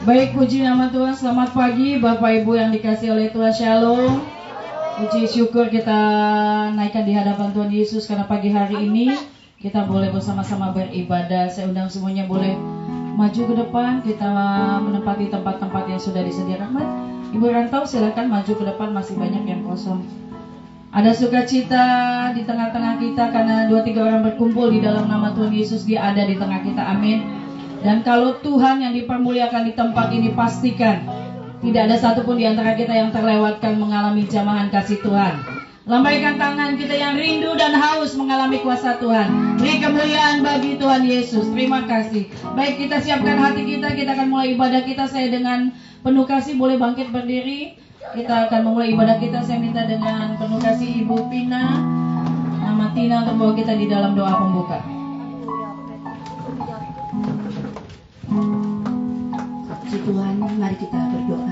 Baik, puji nama Tuhan. Selamat pagi Bapak Ibu yang dikasihi oleh Tuhan. Shalom. Puji syukur kita naikkan di hadapan Tuhan Yesus karena pagi hari ini kita boleh bersama-sama beribadah. Saya undang semuanya boleh maju ke depan. Kita menempati tempat-tempat yang sudah disediakan. Ibu rantau silakan maju ke depan, masih banyak yang kosong. Ada sukacita di tengah-tengah kita karena 2-3 orang berkumpul di dalam nama Tuhan Yesus, Dia ada di tengah kita. Amin. Dan kalau Tuhan yang dipermuliakan di tempat ini, pastikan tidak ada satupun di antara kita yang terlewatkan mengalami jamahan kasih Tuhan. Lambaikan tangan kita yang rindu dan haus mengalami kuasa Tuhan. Beri kemuliaan bagi Tuhan Yesus. Terima kasih. Baik, kita siapkan hati kita. Kita akan mulai ibadah kita. Saya dengan penuh kasih boleh bangkit berdiri. Kita akan memulai ibadah kita. Saya minta dengan penuh kasih Ibu Pina, Nama Tina untuk bawa kita di dalam doa pembuka. Puji Tuhan, mari kita berdoa.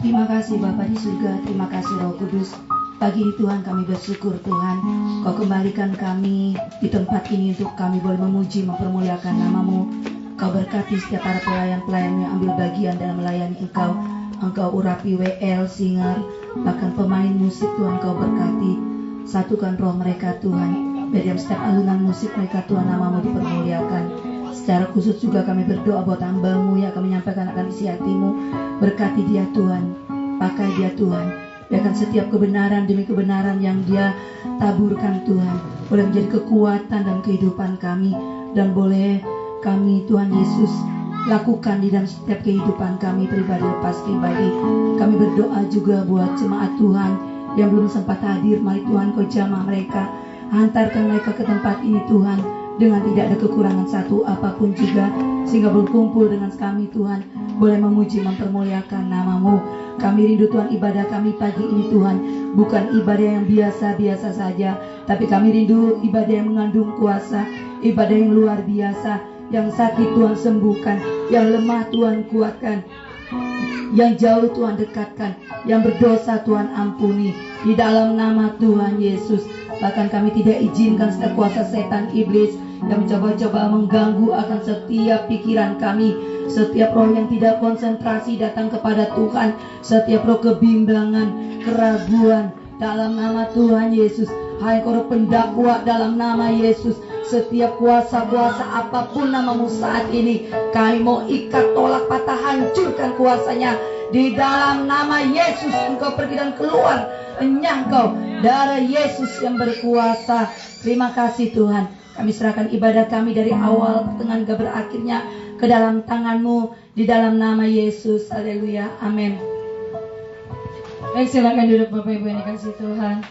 Terima kasih Bapa di surga, terima kasih Roh Kudus. Pagi ini Tuhan kami bersyukur Tuhan, Kau kembalikan kami di tempat ini untuk kami boleh memuji, mempermuliakan nama-Mu. Kau berkati setiap para pelayan-pelayan yang ambil bagian dalam melayani Engkau. Engkau urapi WL, singer, bahkan pemain musik Tuhan Kau berkati. Satukan roh mereka Tuhan, biar dalam setiap alunan musik mereka Tuhan nama-Mu dipermuliakan. Secara khusus juga kami berdoa buat hamba-Mu yang akan menyampaikan akan isi hati-Mu. Berkati dia Tuhan, pakai dia Tuhan. Biarkan setiap kebenaran demi kebenaran yang dia taburkan Tuhan boleh menjadi kekuatan dalam kehidupan kami. Dan boleh kami Tuhan Yesus lakukan di dalam setiap kehidupan kami pribadi lepas pribadi. Kami berdoa juga buat jemaat Tuhan yang belum sempat hadir. Mari Tuhan Kau jamah mereka, hantarkan mereka ke tempat ini Tuhan, dengan tidak ada kekurangan satu apapun juga, sehingga berkumpul dengan kami Tuhan boleh memuji, mempermuliakan nama-Mu. Kami rindu Tuhan ibadah kami pagi ini Tuhan bukan ibadah yang biasa-biasa saja, tapi kami rindu ibadah yang mengandung kuasa, ibadah yang luar biasa. Yang sakit Tuhan sembuhkan, yang lemah Tuhan kuatkan, yang jauh Tuhan dekatkan, yang berdosa Tuhan ampuni di dalam nama Tuhan Yesus. Bahkan kami tidak izinkan setiap kuasa setan iblis yang mencoba-coba mengganggu akan setiap pikiran kami. Setiap roh yang tidak konsentrasi datang kepada Tuhan, setiap roh kebimbangan, keraguan dalam nama Tuhan Yesus. Hai roh pendakwa dalam nama Yesus. Setiap kuasa-kuasa apapun nama-Mu saat ini, kami mau ikat, tolak, patah, hancurkan kuasanya di dalam nama Yesus. Engkau pergi dan keluar, menyangkau darah Yesus yang berkuasa. Terima kasih Tuhan. Kami serahkan ibadah kami dari awal, pertengahan, hingga berakhirnya ke dalam tangan-Mu di dalam nama Yesus. Haleluya, amin. Baik, silakan duduk Bapak Ibu yang dikasihi Tuhan.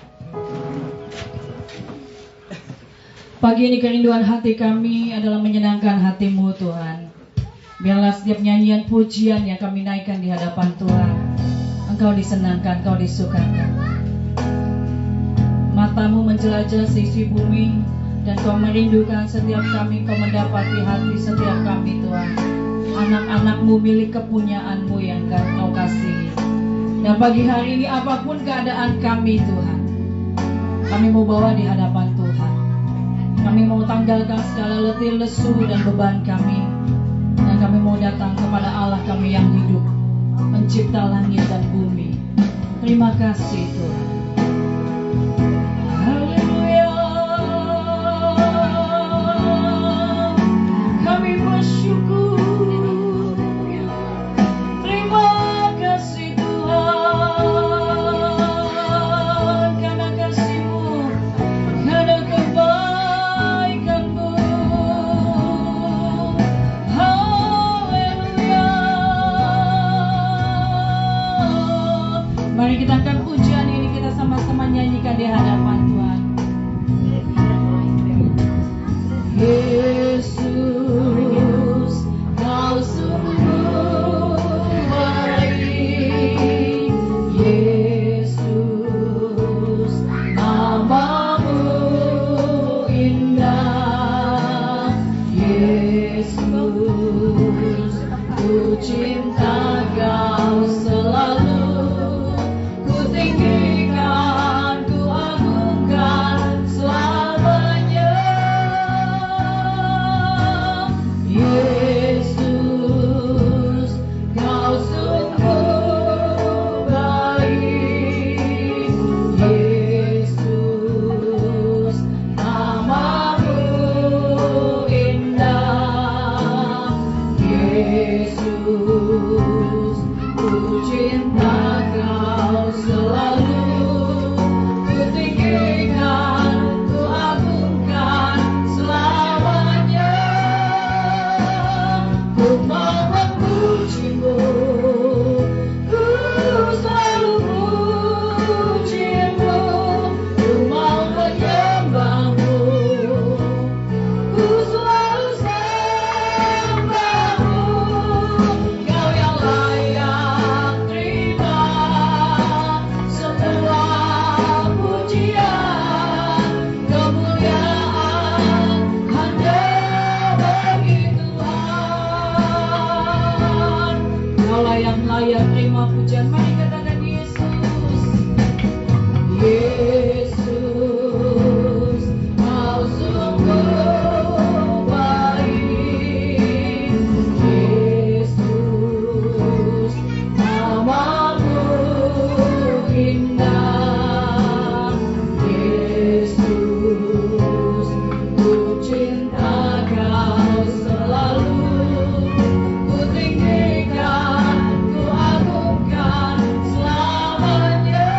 Pagi ini kerinduan hati kami adalah menyenangkan hati-Mu Tuhan. Biarlah setiap nyanyian pujian yang kami naikkan di hadapan Tuhan, Engkau disenangkan, Engkau disukakan. Mata-Mu menjelajah sisi bumi, dan Kau merindukan setiap kami. Kau mendapati hati setiap kami Tuhan. Anak-anak-Mu milik kepunyaan-Mu yang Kau kasihi. Dan pagi hari ini apapun keadaan kami Tuhan, kami mau bawa di hadapan Tuhan. Kami mau tanggalkan segala letih, lesu, dan beban kami. Dan kami mau datang kepada Allah kami yang hidup, pencipta langit dan bumi. Terima kasih Tuhan. Haleluya. Kami bersyukur. Terima kasih Tuhan, karena kasih-Mu, karena kebaikan-Mu. Haleluya. Mari kita angkat pujian ini, kita sama-sama nyanyikan di hadapan Tuhan. Yesus, Kau sungguh baik. Yesus, nama-Mu indah. Yesus, ku cinta Kau selalu. Ku tinggikan, ku agungkan selamanya. Yesus, yang layak terima pujian. Mari katakan Yesus. Yesus, kau sungguh baik. Yesus, namamu indah. Yesus, ku cinta kau selalu. Ku tinggikan, ku agungkan selamanya.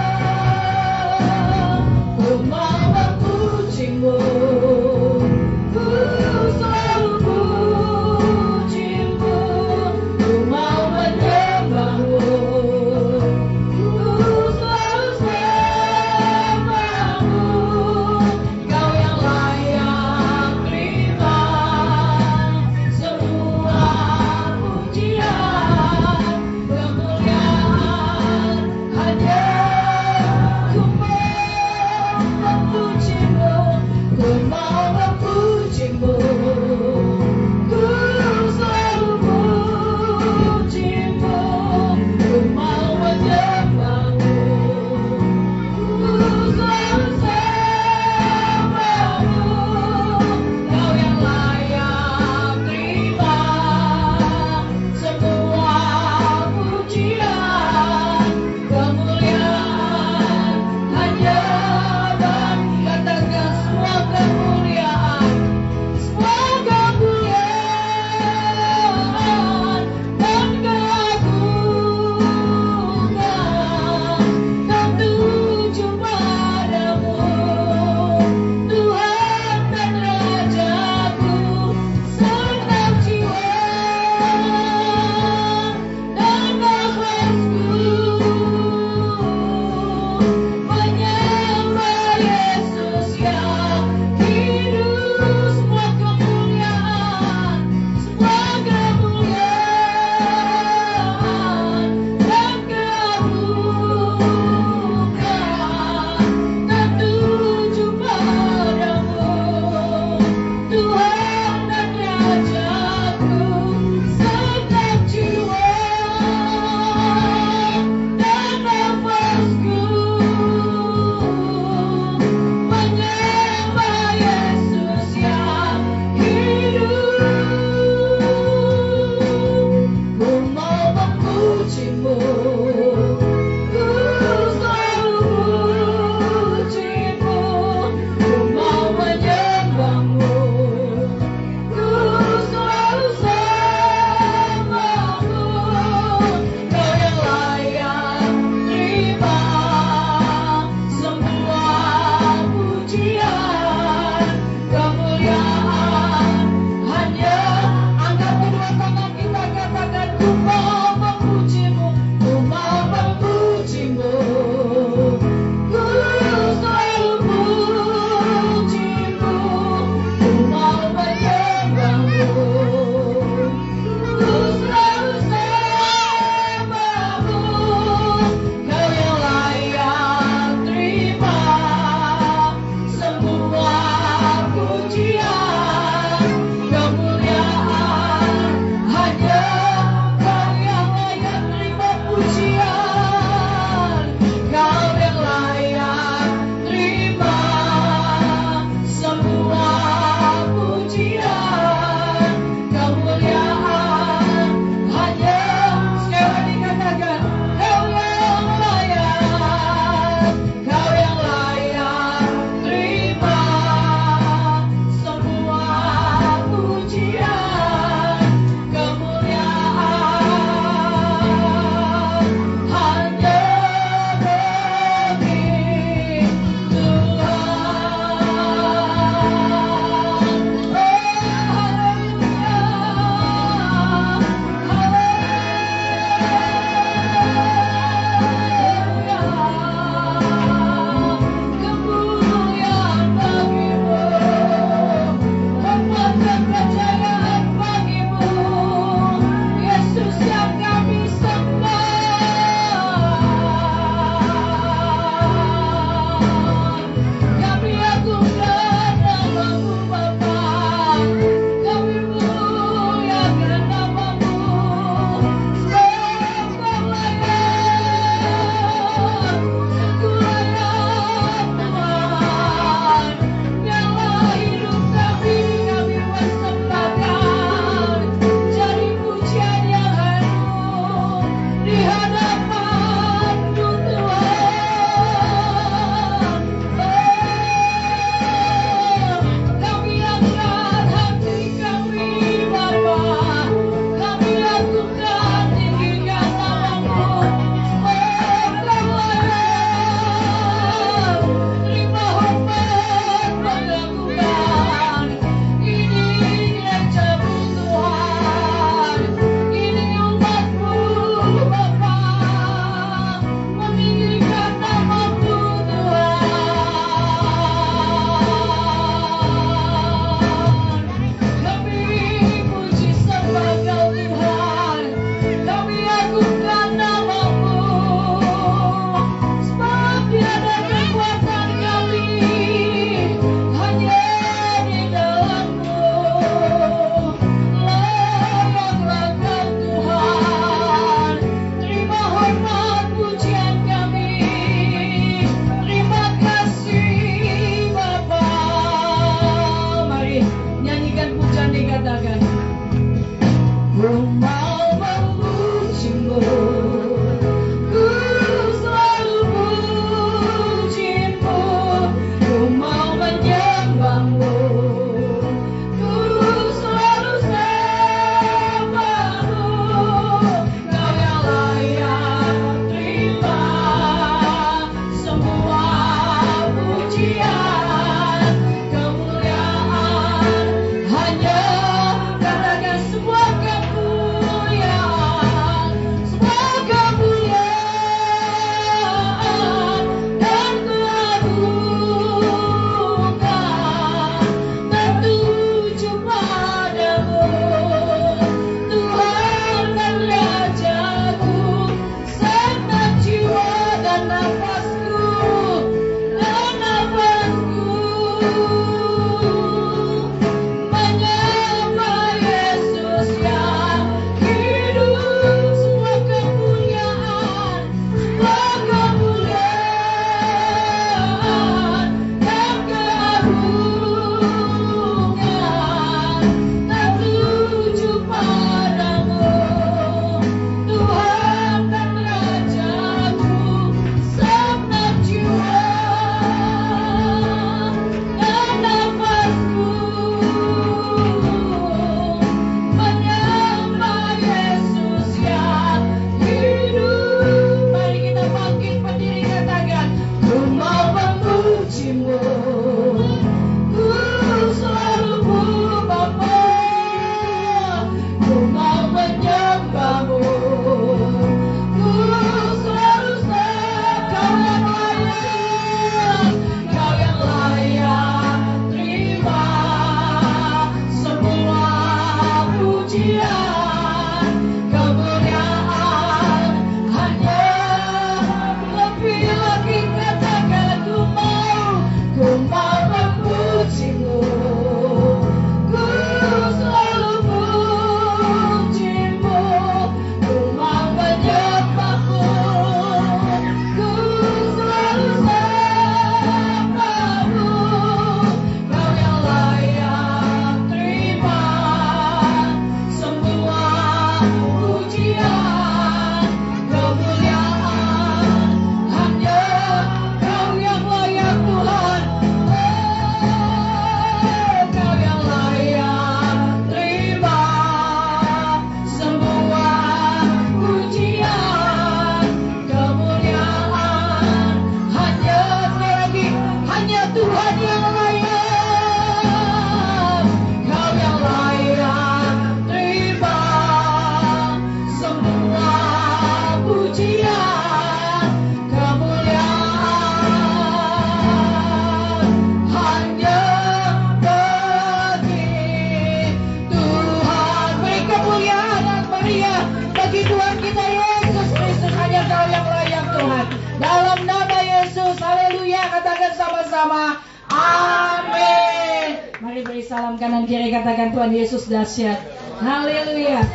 Tuhan. Dalam nama Yesus, haleluya, katakan sama-sama, amin. Mari beri salam kanan kiri, katakan Tuhan Yesus dahsyat. Haleluya.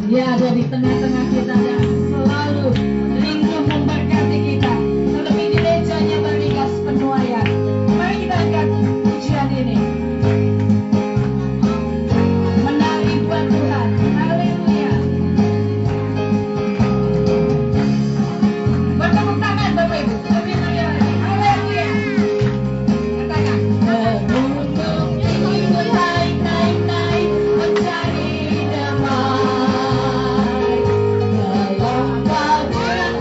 Dia ada di tengah-tengah kita dan selalu rindu memberkati kita. Terlebih gerejanya terikas penuaian. Mari kita angkat pujian ini. Menari buat Tuhan. Haleluya. Bertepuk tangan Bapak Ibu. Lebih meriah lagi. Haleluya. Katakan. Gunung tinggi naik, naik, naik, mencari damai. Dalam badan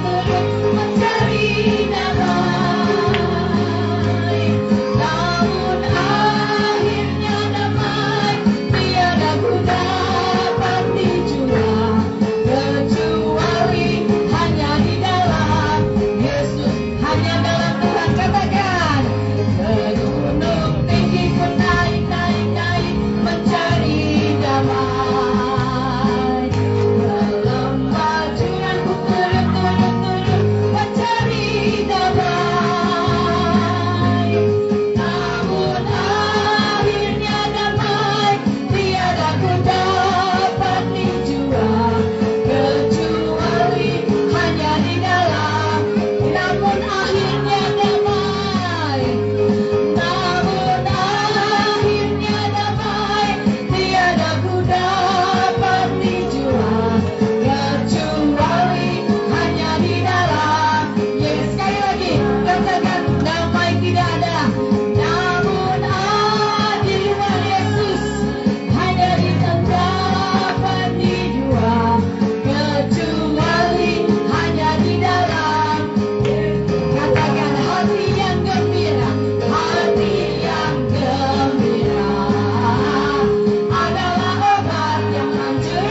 turun, mencari damai. Namun akhirnya damai, tiada ku dapat dijua, kecuali hanya di dalam Yesus, hanya dalam Tuhan. Katakan, ke gunung tinggi pun naik, naik, naik, mencari damai. Dalam bajuan ku turun, turun, turun, mencari damai. Namun akhirnya damai, tiada ku dapat dijua, kecuali hanya di dalam. Namun akhirnya damai. Namun akhirnya damai, tiada ku dapat dijua, kecuali hanya di dalam. Yes, sekali lagi, katakan damai tidak ada. Namun di luar Yesus, hanya dapat dijua, kecuali hanya di dalam. Katakan hati yang gembira, hati yang gembira adalah obat yang manjur,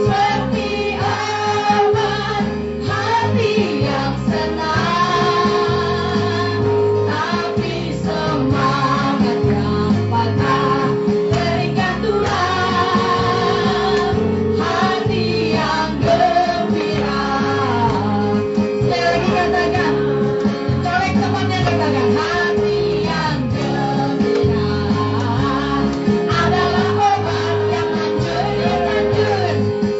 seperti obat hati yang senang, tapi semangat yang patah berikan Tuhan. Hati yang gembira. Sekali lagi katakan, colek temannya, katakan hati yang gembira adalah obat yang manjur,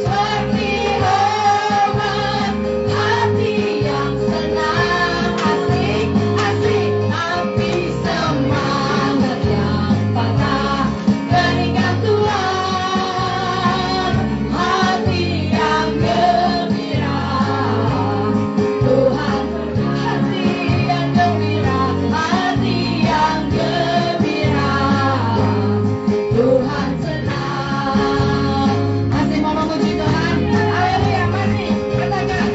seperti obat hati yang senang. Asik, asik, tapi semangat yang patah berikan Tuhan. Hati yang gembira, Tuhan. Hati yang gembira, hati yang gembira, Tuhan senang. Masih mau memuji Tuhan? Haleluya, masih. Katakan,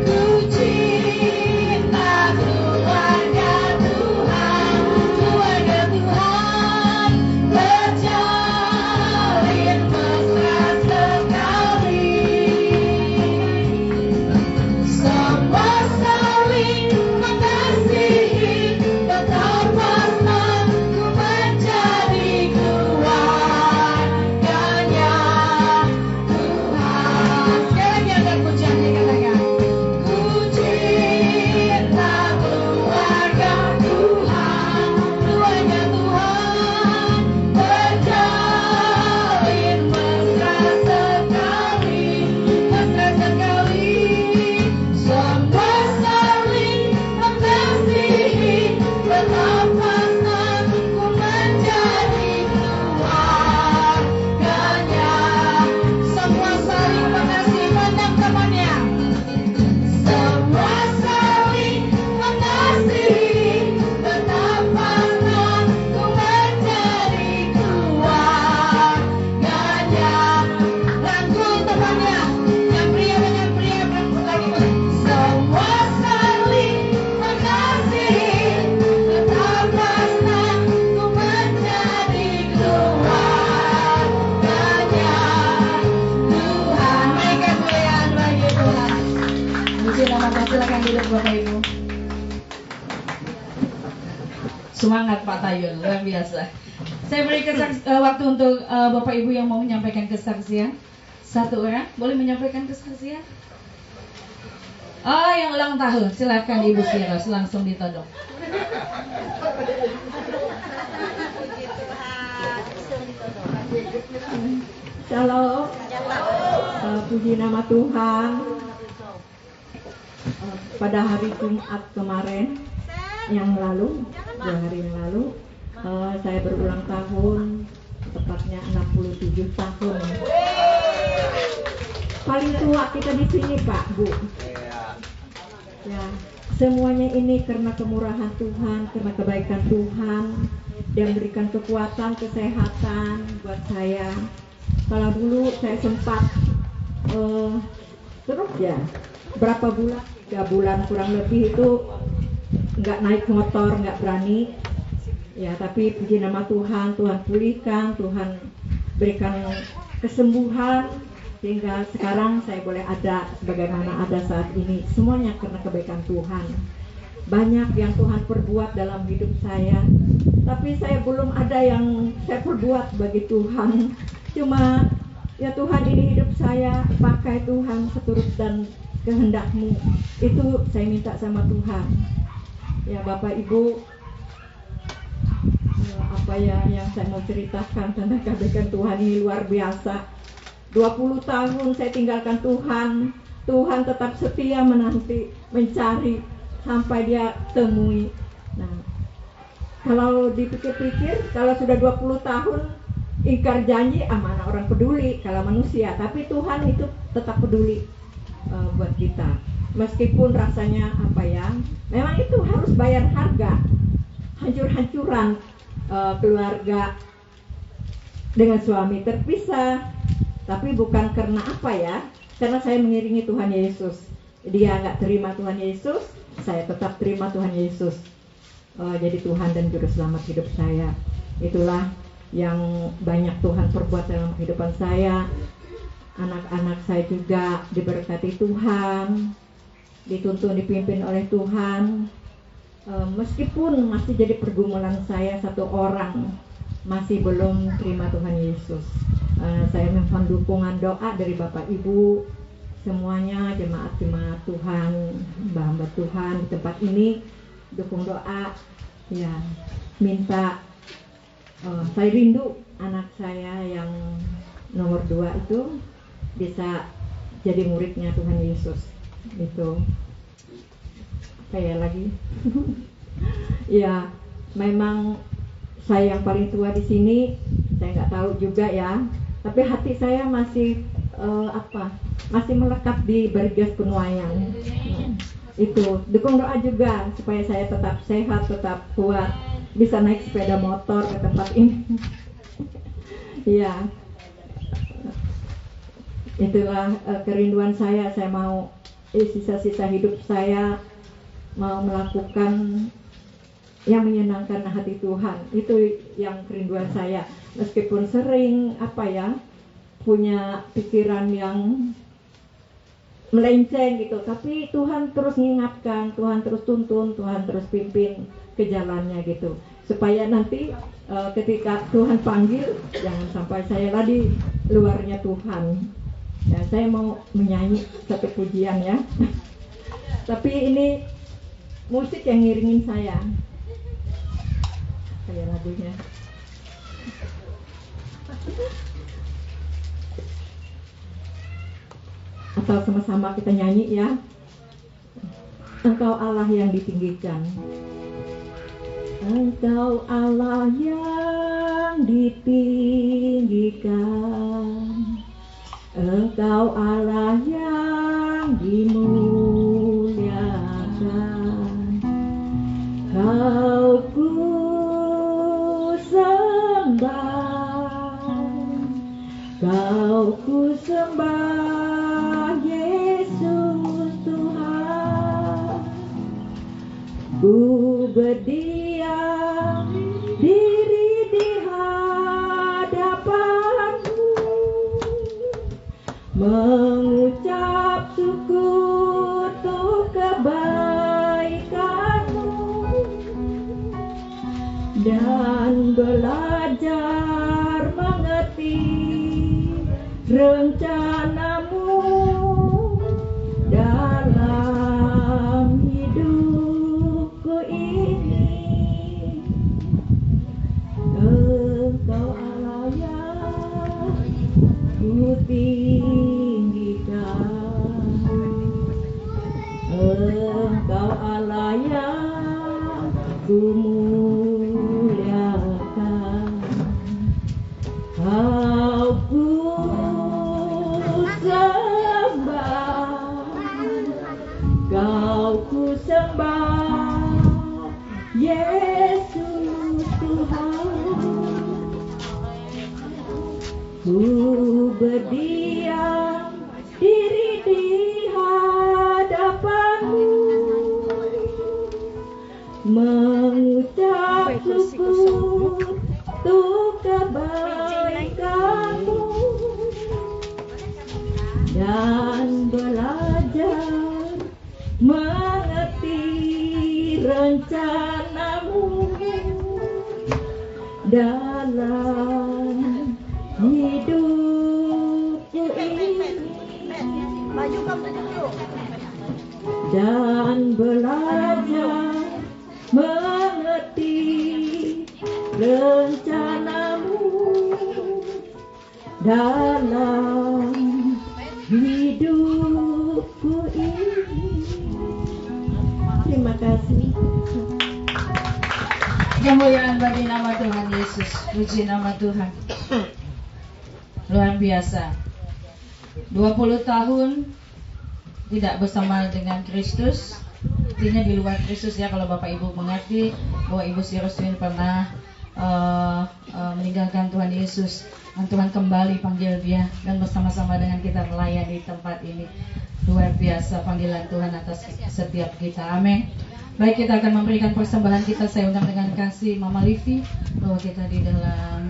ku cinta keluarga Tuhan, keluarga Tuhan, terjalin mesra sekali. Semua saling mengasihi, betapa senang ku menjadi keluarganya Tuhan. Sekali lagi angkat pujiannya, katakan, ku cinta keluarga Tuhan, keluarga Tuhan, terjalin mesra sekali, mesra sekali. Semua saling mengasihi, betapa senang ku menjadi keluarganya. Semua saling mengasihi, pandang temannya. Semua saling mengasihi, betapa senang ku menjadi keluarganya. Rangkul temannya, yang pria dan yang pria, rangkul lagi. Semua saling mengasihi, betapa senang ku menjadi keluarganya Tuhan. Naikkan kemuliaan bagi Tuhan. Puji nama Tuhan. Silakan duduk Bapak Ibu. Semangat Pak Tayun, luar biasa. Saya beri waktu untuk Bapak Ibu yang mau menyampaikan kesaksian. Satu orang boleh menyampaikan kesaksian? Oh, yang ulang tahun, silakan Ibu Siros, langsung ditodong. Shalom. Puji nama Tuhan. Pada hari Jumat kemarin yang lalu, 2 hari yang lalu, saya berulang tahun, tepatnya 67 tahun. Paling tua kita di sini, Pak, Bu. Ya, semuanya ini karena kemurahan Tuhan, karena kebaikan Tuhan. Dia memberikan kekuatan, kesehatan buat saya. Kalau dulu saya sempat terus ya, berapa bulan, 3 bulan kurang lebih itu nggak naik motor, nggak berani. Ya, tapi puji nama Tuhan, Tuhan pulihkan, Tuhan berikan kesembuhan, sehingga sekarang saya boleh ada sebagaimana ada saat ini. Semuanya karena kebaikan Tuhan. Banyak yang Tuhan perbuat dalam hidup saya, tapi saya belum ada yang saya perbuat bagi Tuhan. Cuma ya Tuhan, ini hidup saya, pakai Tuhan seturut dan kehendak-Mu. Itu saya minta sama Tuhan. Ya Bapak Ibu, apa ya yang saya mau ceritakan tentang kebaikan Tuhan ini luar biasa. 20 tahun saya tinggalkan Tuhan. Tuhan tetap setia menanti, mencari sampai Dia temui. Nah, kalau dipikir-pikir, kalau sudah 20 tahun ingkar janji, mana orang peduli kalau manusia. Tapi Tuhan itu tetap peduli buat kita. Meskipun rasanya apa ya, memang itu harus bayar harga. Hancur-hancuran keluarga dengan suami terpisah, tapi bukan karena apa ya, karena saya mengiringi Tuhan Yesus. Dia nggak terima Tuhan Yesus, saya tetap terima Tuhan Yesus. Jadi Tuhan dan Juru Selamat hidup saya. Itulah yang banyak Tuhan perbuat dalam kehidupan saya. Anak-anak saya juga diberkati Tuhan, dituntun, dipimpin oleh Tuhan. Meskipun masih jadi pergumulan saya, satu orang masih belum terima Tuhan Yesus. Saya mohon dukungan doa dari Bapak Ibu semuanya, jemaat-jemaat Tuhan, hamba-hamba Tuhan di tempat ini, dukung doa. Ya, minta saya rindu anak saya yang nomor 2 itu bisa jadi muridnya Tuhan Yesus. Itu saya lagi. Ya, memang saya yang paling tua di sini. Saya nggak tahu juga ya. Tapi hati saya masih masih melekat di Bergas Penuaian. Itu dukung doa juga supaya saya tetap sehat, tetap kuat, bisa naik sepeda motor ke tempat ini. Ya, itulah kerinduan saya. Saya mau sisa-sisa hidup saya mau melakukan yang menyenangkan hati Tuhan. Itu yang kerinduan saya. Meskipun sering punya pikiran yang melenceng gitu, tapi Tuhan terus mengingatkan, Tuhan terus tuntun, Tuhan terus pimpin ke jalannya gitu, supaya nanti ketika Tuhan panggil, jangan sampai saya lagi luarnya Tuhan. Ya, saya mau menyanyi satu pujian ya. Tapi ini musik yang ngiringin saya. Kayak lagunya. Atau sama-sama kita nyanyi ya. Engkau Allah yang ditinggikan. Engkau Allah yang ditinggikan. Engkau Allah yang dimuliakan. Kau ku sembah, kau ku sembah Yesus Tuhan. Ku berdiam diri di hadapan-Mu, mengucap syukur untuk kebaikan-Mu. dan belajar mengerti rencanamu dalam hidupku ini. Engkau Allah yang ku tinggikan, Engkau Allah yang ku muliakan. Kau ku sembah, Kau ku sembah, Yesus Tuhan. Ku berdiam diri di hadapanmu, mengucap syukur untuk kebaikanmu dan belajar mengerti rencanamu dalam hidupku ini, dan belajar mengerti rencanamu dalam hidupku ini. Terima kasih. Kemuliaan bagi nama Tuhan Yesus. Puji nama Tuhan. Luar biasa. 20 tahun tidak bersama dengan Kristus, artinya di luar Kristus ya, kalau Bapak Ibu mengerti bahwa Ibu si Roslin pernah meninggalkan Tuhan Yesus, dan Tuhan kembali panggil dia dan bersama-sama dengan kita melayani tempat ini. Luar biasa panggilan Tuhan atas setiap kita. Amin. Baik, kita akan memberikan persembahan kita. Saya undang dengan kasih Mama Livi bahwa kita di dalam.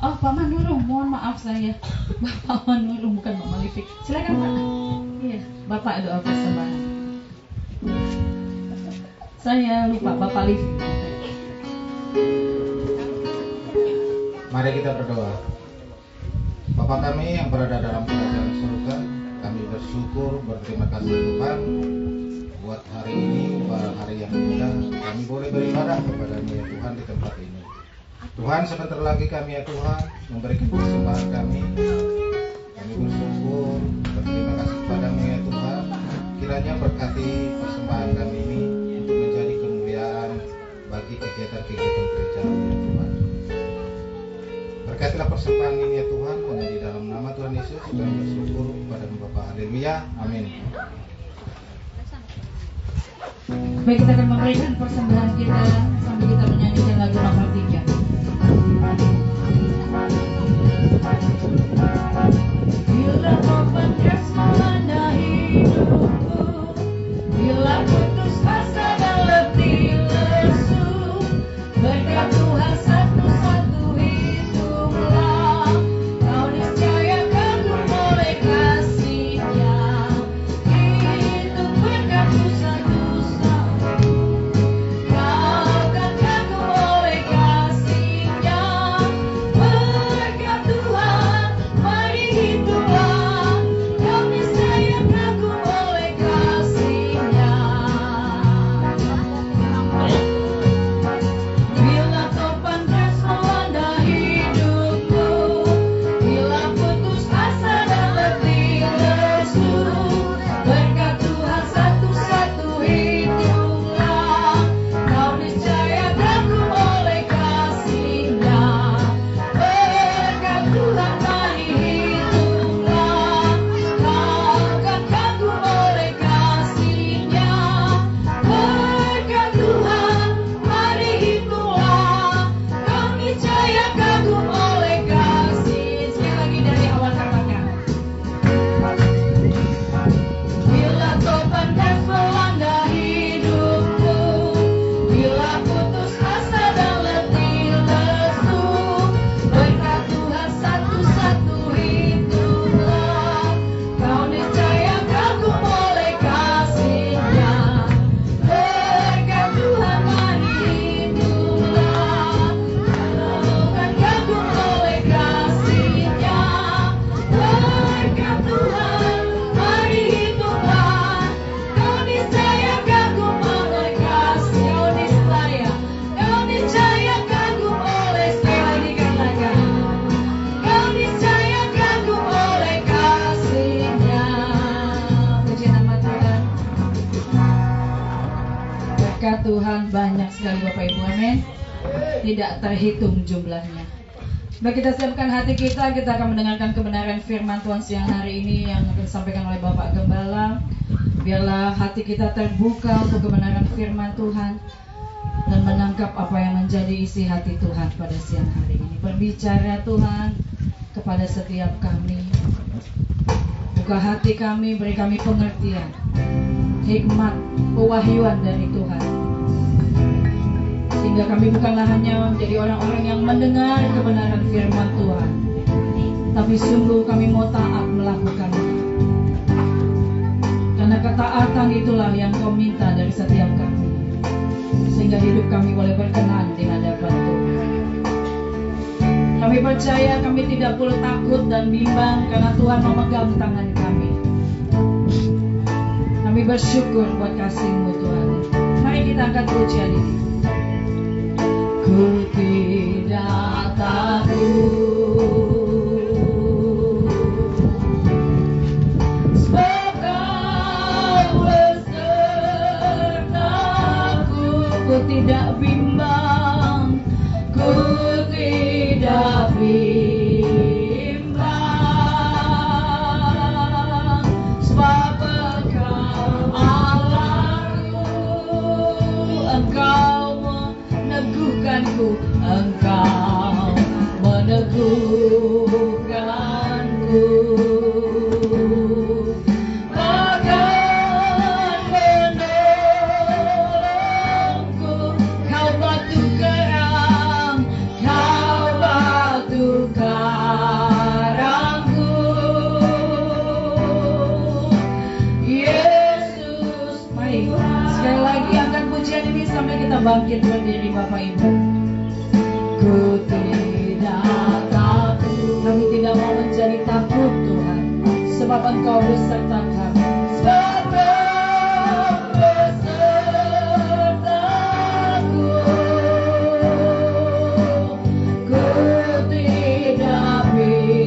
Oh, Pak Manurung, mohon maaf saya. Bapak Manurung, bukan Mama Livi. Silakan Pak. Iya, Bapak doa persembahan. Saya lupa Bapak Livi. Mari kita berdoa. Bapa kami yang berada dalam kerajaan surga, kami bersyukur, berterima kasih Tuhan buat hari ini, pada hari yang indah kami boleh beribadah kepada-Mu ya Tuhan di tempat ini. Tuhan, sebentar lagi kami ya Tuhan memberikan persembahan kami. Kami bersyukur, berterima kasih kepada-Mu ya Tuhan. Kiranya berkati persembahan kami ini untuk menjadi kemuliaan bagi kegiatan-kegiatan gereja ya Tuhan. Berkatilah persembahan ini ya Tuhan, hanya di dalam nama Tuhan Yesus kami bersyukur kepada Bapa. Haleluya, amin. Baik, kita akan memberikan persembahan kita sambil kita menyanyikan lagu nomor 3. Bila open mana hidupku, bila putus asa dan letih lesu, berkat Tuhan satu-satu hitunglah, kau niscaya akan memperoleh kasih-Nya. Hitung berkat dosa-dosa, kau akan sekali Bapak Ibu, amin. Tidak terhitung jumlahnya. Baik, kita siapkan hati kita akan mendengarkan kebenaran firman Tuhan siang hari ini yang akan disampaikan oleh Bapak Gembala. Biarlah hati kita terbuka untuk kebenaran firman Tuhan dan menangkap apa yang menjadi isi hati Tuhan pada siang hari ini. Berbicara Tuhan kepada setiap kami. Buka hati kami, beri kami pengertian, hikmat, pewahyuan dari Tuhan. Sehingga kami bukanlah hanya menjadi orang-orang yang mendengar kebenaran firman Tuhan, tapi sungguh kami mau taat melakukannya. Karena ketaatan itulah yang Kau minta dari setiap kami, sehingga hidup kami boleh berkenan di hadapan Tuhan. Kami percaya kami tidak perlu takut dan bimbang karena Tuhan memegang tangan kami. Kami bersyukur buat kasih-Mu Tuhan. Mari kita angkat pujian ini. Ku tidak takut, sebab Kau besertaku. Ku tidak bimbang, ku tidak bimbang, sebab Engkau Allahku, Engkau meneguhkanku, Engkau meneguhkanku. Bahkan menolongku, Kau batu karang, Kau batu karangku. Yesus, mari sekali lagi angkat pujian ini sambil kita bangkit berdiri Bapak Ibu. Ku tidak takut, kami tidak mau menjadi takut Tuhan, sebab Engkau beserta kami. Sebab Engkau besertaku, ku tidak bimbang,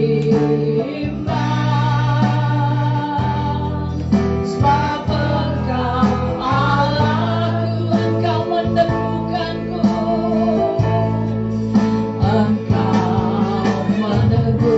sebab Engkau Allahku, Engkau meneguhkanku, Engkau meneguhkanku.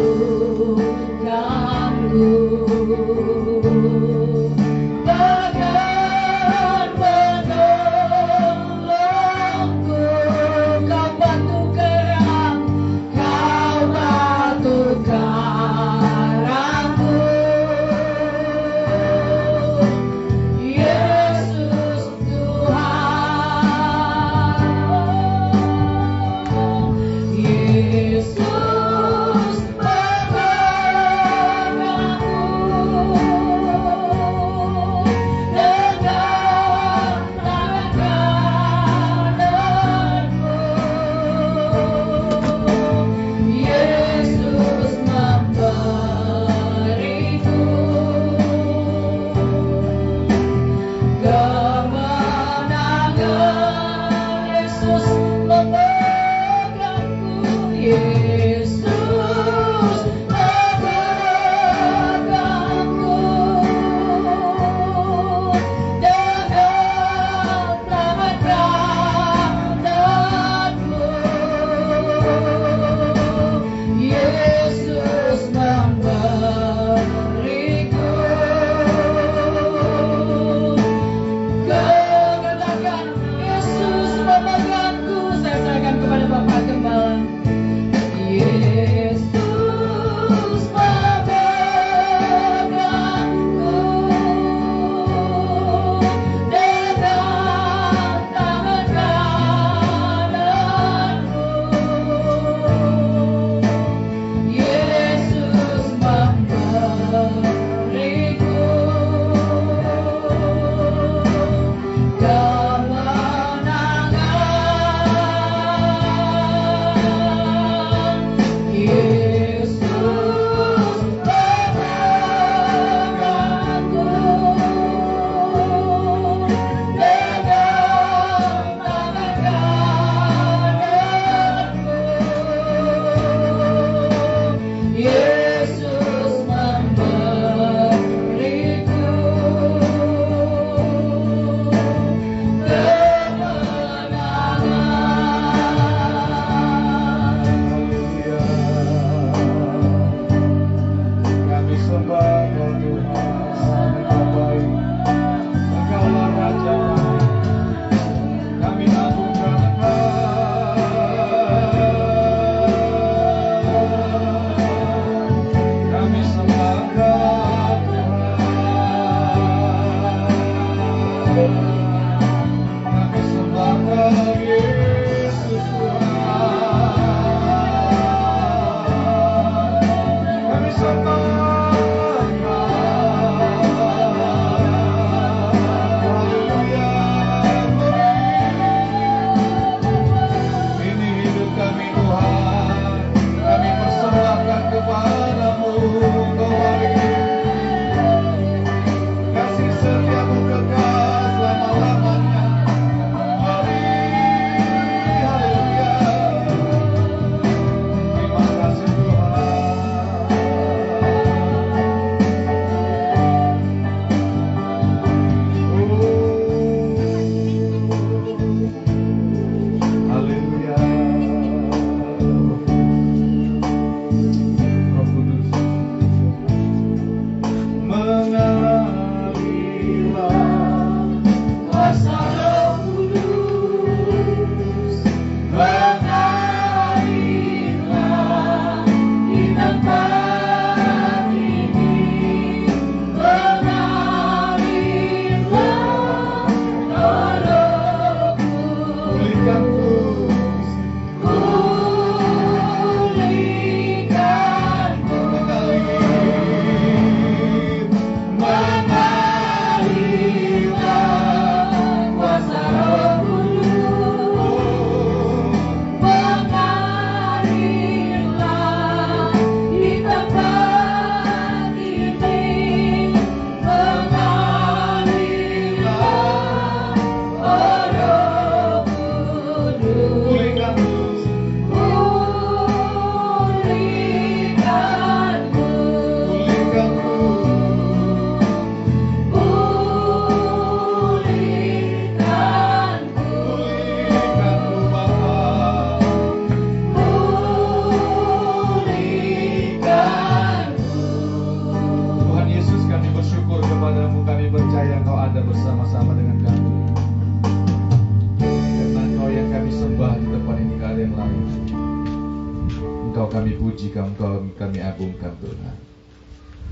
Engkau kami puji, Engkau kami agungkan Tuhan.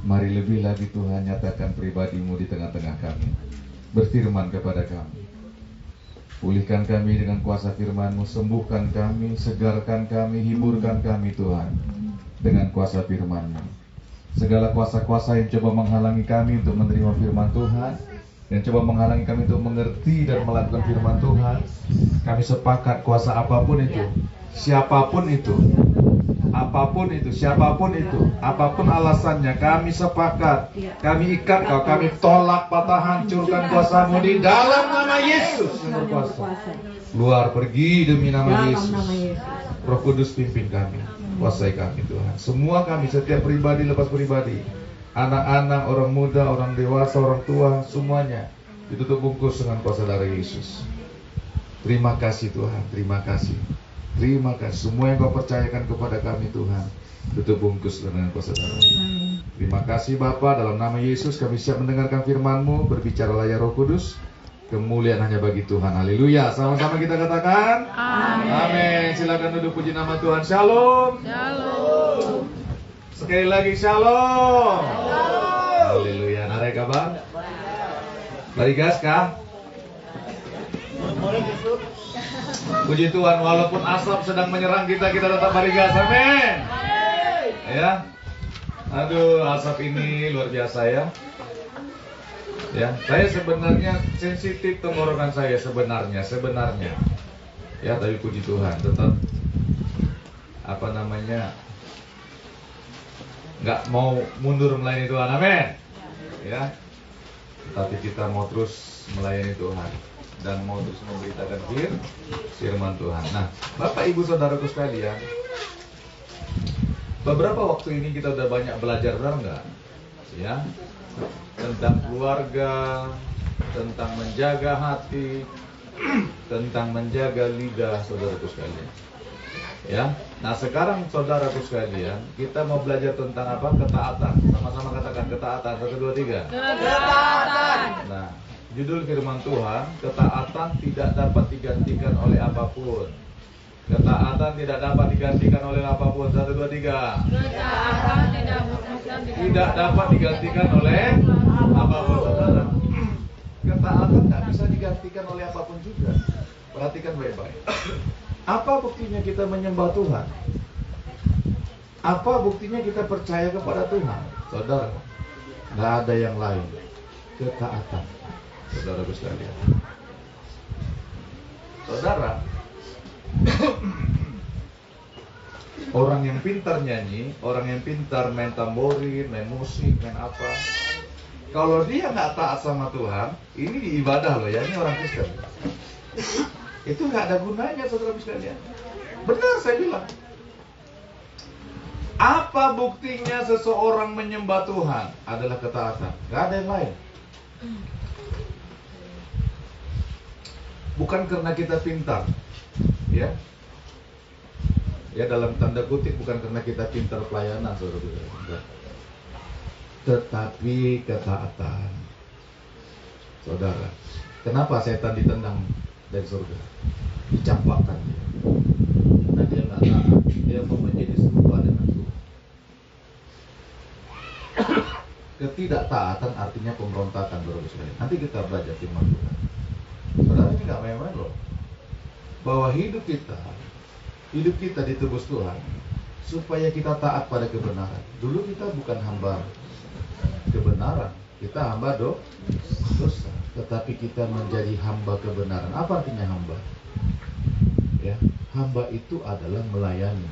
Mari lebih lagi Tuhan nyatakan pribadi-Mu di tengah-tengah kami. Berfirman kepada kami. Pulihkan kami dengan kuasa firman-Mu, sembuhkan kami, segarkan kami, hiburkan kami Tuhan dengan kuasa firman-Mu. Segala kuasa-kuasa yang coba menghalangi kami untuk menerima firman Tuhan, yang coba menghalangi kami untuk mengerti dan melakukan firman Tuhan, kami sepakat kuasa apapun itu, siapapun itu, siapapun itu, apapun alasannya, kami sepakat, kami ikat kau, kami tolak, patah, hancurkan kuasa-Mu di dalam nama Yesus yang berkuasa. Keluar, pergi demi nama Yesus. Roh Kudus pimpin kami, kuasai kami Tuhan. Semua kami, setiap pribadi lepas pribadi, anak-anak, orang muda, orang dewasa, orang tua, semuanya ditutup bungkus dengan kuasa darah Yesus. Terima kasih Tuhan, terima kasih. Terima kasih. Semua yang Kau percayakan kepada kami Tuhan, tutup bungkus dengan kuasa darah. Terima kasih Bapa, dalam nama Yesus kami siap mendengarkan firman-Mu. Berbicaralah ya Roh Kudus. Kemuliaan hanya bagi Tuhan. Haleluya. Sama-sama kita katakan amin. Amin. Silakan duduk, puji nama Tuhan. Shalom. Shalom. Sekali lagi shalom. Haleluya. Narik kabar? Mari gas kah? Puji Tuhan, walaupun asap sedang menyerang kita tetap barigas. Amin. Ya. Aduh, asap ini luar biasa ya. Ya, saya sebenarnya sensitif tenggorokan saya sebenarnya. Ya, tapi puji Tuhan, tetap nggak mau mundur melayani Tuhan. Amin. Ya. Tapi kita mau terus melayani Tuhan dan mau terus memberitakan firman Tuhan. Nah, Bapak Ibu Saudaraku sekalian, beberapa waktu ini kita udah banyak belajar, benar nggak? Ya, tentang keluarga, tentang menjaga hati, tentang menjaga lidah, saudaraku sekalian. Ya, nah sekarang saudaraku sekalian, kita mau belajar tentang apa? Ketaatan. Sama-sama katakan ketaatan. 1, 2, 3. Ketaatan. Nah, judul firman Tuhan, ketaatan tidak dapat digantikan oleh apapun. Ketaatan tidak dapat digantikan oleh apapun. 1, 2, 3. Ketaatan tidak dapat digantikan oleh apapun, saudara. Ketaatan tidak bisa digantikan oleh apapun juga. Perhatikan baik-baik. Apa buktinya kita menyembah Tuhan? Apa buktinya kita percaya kepada Tuhan? Saudara, nggak ada yang lain. Ketaatan. Saudara sekalian. Saudara, orang yang pintar nyanyi, orang yang pintar main tamborin, main musik, main apa, kalau dia nggak taat sama Tuhan, ini di ibadah loh ya, ini orang Kristen. Itu nggak ada gunanya, saudara sekalian. Benar saya bilang. Apa buktinya seseorang menyembah Tuhan? Adalah ketaatan. Nggak ada yang lain. Bukan karena kita pintar, ya. Ya, dalam tanda kutip bukan karena kita pintar pelayanan, saudara. Tetapi ketaatan. Saudara, kenapa setan ditendang dari surga? Dicampakkan dia. Karena dia nggak taat. Dia mau menjadi serupa dengan Tuhan. Ketidaktaatan artinya pemberontakan, saudara sekalian. Nanti kita belajar firman Tuhan. Saudara, ini nggak main-main loh. Bahwa hidup kita ditebus Tuhan supaya kita taat pada kebenaran. Dulu kita bukan hamba kebenaran, kita hamba dosa. Tetapi kita menjadi hamba kebenaran. Apa artinya hamba? Ya, hamba itu adalah melayani.